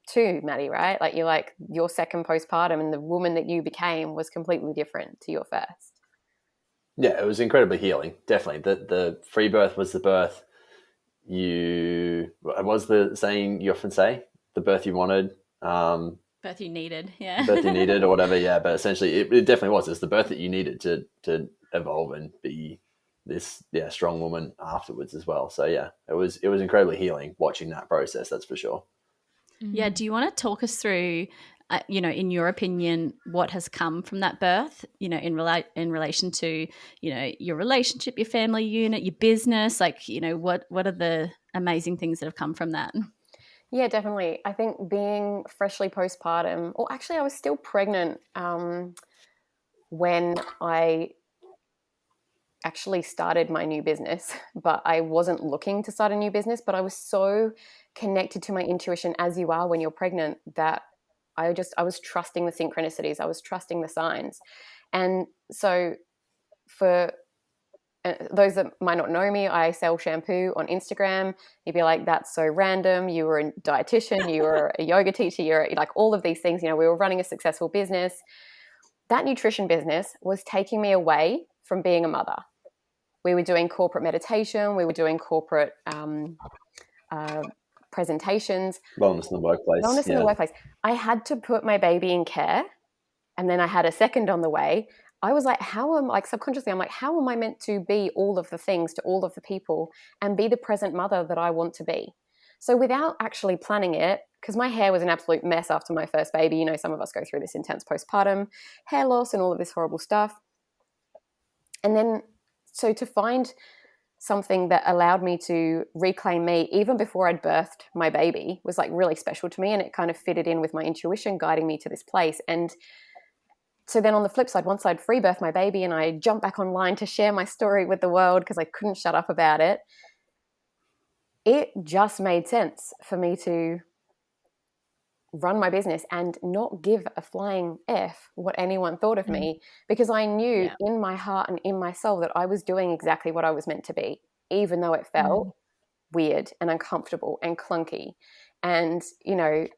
too, Matty, right? Your second postpartum and the woman that you became was completely different to your first. Yeah, it was incredibly healing. Definitely. The free birth was the birth was the saying you often say, the birth you wanted. Birth you needed, birth you needed or whatever, but essentially it definitely was. It's the birth that you needed to evolve and be this strong woman afterwards as well. So it was incredibly healing watching that process, that's for sure. Yeah, do you want to talk us through in your opinion, what has come from that birth, in relation to, your relationship, your family unit, your business, what are the amazing things that have come from that? Yeah, definitely. I think being freshly postpartum, or actually I was still pregnant when I actually started my new business, but I wasn't looking to start a new business, but I was so connected to my intuition, as you are when you're pregnant, that I was trusting the synchronicities. I was trusting the signs. And so for those that might not know me, I sell shampoo on Instagram. You'd be like, that's so random. You were a dietitian, you were a yoga teacher, you're all of these things. We were running a successful business. That nutrition business was taking me away from being a mother. We were doing corporate meditation. We were doing corporate presentations. Wellness in the workplace. Wellness in the workplace. I had to put my baby in care, and then I had a second on the way. I was like, subconsciously, I'm like, how am I meant to be all of the things to all of the people and be the present mother that I want to be? So without actually planning it, because my hair was an absolute mess after my first baby. You know, some of us go through this intense postpartum hair loss and all of this horrible stuff. And then, so to find something that allowed me to reclaim me even before I'd birthed my baby was like really special to me, and it kind of fitted in with my intuition guiding me to this place. And so then on the flip side, once I'd free birthed my baby and I jumped back online to share my story with the world because I couldn't shut up about it, it just made sense for me to run my business and not give a flying F what anyone thought of me, because I knew in my heart and in my soul that I was doing exactly what I was meant to be, even though it felt weird and uncomfortable and clunky. And, you know,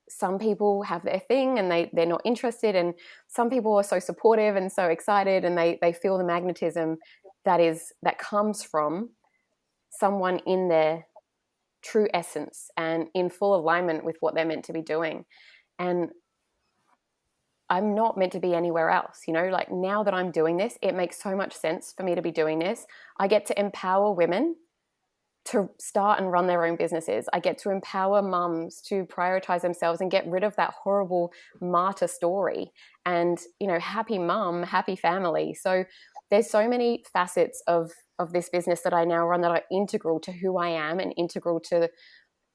some people have their thing and they're not interested, and some people are so supportive and so excited, and they feel the magnetism that comes from someone in their true essence and in full alignment with what they're meant to be doing. And I'm not meant to be anywhere else, you know, like now that I'm doing this, it makes so much sense for me to be doing this. I get to empower women to start and run their own businesses. I get to empower mums to prioritize themselves and get rid of that horrible martyr story and, you know, happy mum, happy family. So there's so many facets of this business that I now run that are integral to who I am and integral to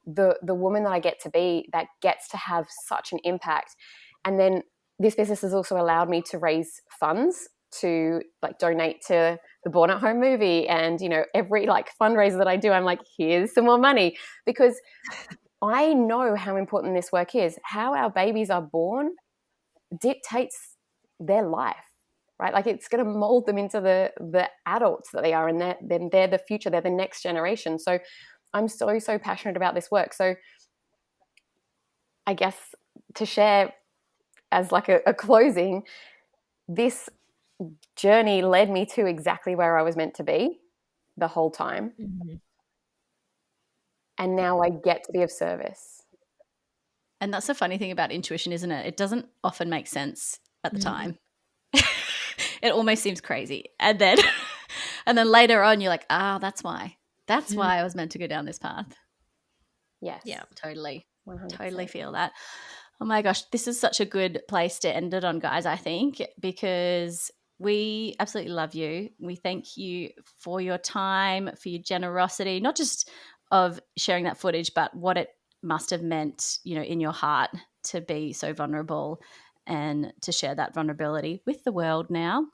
the woman that I get to be, that gets to have such an impact. And then this business has also allowed me to raise funds to like donate to the Born at Home movie, and, you know, every like fundraiser that I do, I'm like, here's some more money, because I know how important this work is. How our babies are born dictates their life, right? Like it's going to mold them into the adults that they are, and they're the future, they're the next generation. So I'm so passionate about this work. So I guess to share as like a closing, this journey led me to exactly where I was meant to be the whole time. And now I get to be of service. And that's the funny thing about intuition, isn't it? It doesn't often make sense at the time. It almost seems crazy. And then later on you're like, that's why. That's why I was meant to go down this path. Yes. Yeah, totally. 100%. Totally feel that. Oh my gosh, this is such a good place to end it on, guys, I think, because we absolutely love you. We thank you for your time, for your generosity, not just of sharing that footage, but what it must have meant, you know, in your heart to be so vulnerable and to share that vulnerability with the world now,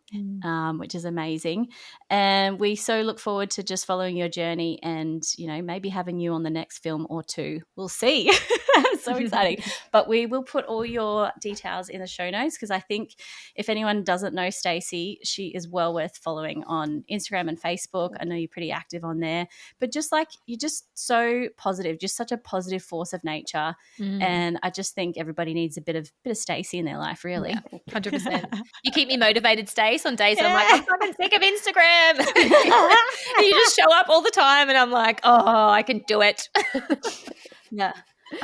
which is amazing. And we so look forward to just following your journey and, you know, maybe having you on the next film or two. We'll see. So exciting. But we will put all your details in the show notes, because I think if anyone doesn't know Stacey, she is well worth following on Instagram and Facebook. I know you're pretty active on there, but just like, you're just so positive, just such a positive force of nature. And I just think everybody needs a bit of Stacey in their life, really. Yeah, 100%. You keep me motivated, Stace, on days when I'm like, I'm fucking sick of Instagram. And you just show up all the time and I'm like, oh, I can do it. Yeah.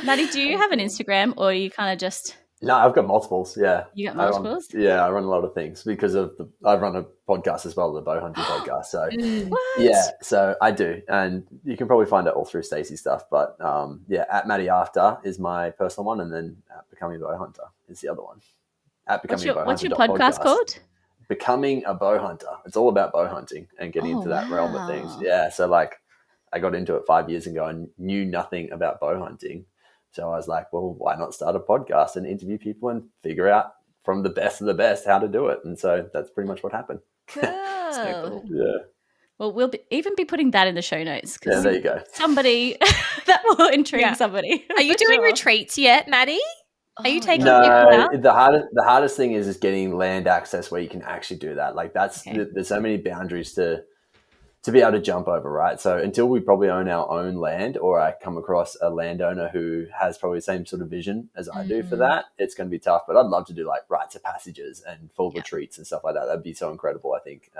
Matty, do you have an Instagram, or you kind of just... No, I've got multiples, yeah. You got multiples? I run a lot of things because of I run a podcast as well, the bow hunting podcast. So What? yeah, so I do. And you can probably find it all through Stacey stuff. But at Matty After is my personal one, and then at Becoming a Bow Hunter is the other one. At Becoming a Bow What's your Hunter podcast called? Becoming a Bow Hunter. It's all about bow hunting and getting into that realm of things. Yeah, so like I got into it 5 years ago and knew nothing about bow hunting. So I was like, well, why not start a podcast and interview people and figure out from the best of the best how to do it? And so that's pretty much what happened. Cool. So cool. Yeah. Well, we'll even be putting that in the show notes. Yeah, there you go. Somebody that will intrigue somebody. Are you doing retreats yet, Maddie? Are you taking people No, out? the hardest thing is getting land access where you can actually do that. Like there's so many boundaries to be able to jump over, right? So until we probably own our own land, or I come across a landowner who has probably the same sort of vision as I do for that, it's going to be tough. But I'd love to do like rites of passages and full retreats and stuff like that. That'd be so incredible, I think.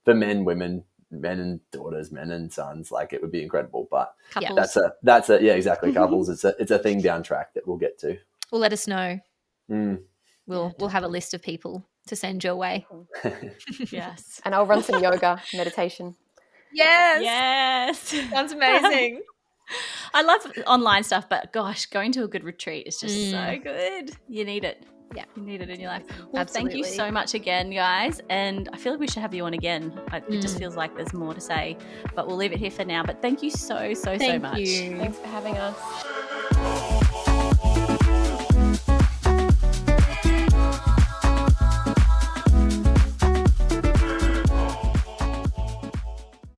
For men, women, men and daughters, men and sons. Like it would be incredible. But Couples. that's a yeah, exactly. Couples. It's a thing down track that we'll get to. Well, let us know. Mm. We'll have a list of people to send your way. Yes. And I'll run some yoga meditation. Yes. Sounds amazing. I love online stuff, but gosh, going to a good retreat is just so good. You need it. Yeah. You need it in your life. Well, Absolutely. thank you so much again, guys. And I feel like we should have you on again. It just feels like there's more to say, but we'll leave it here for now. But thank you so much. Thank you. Thanks for having us.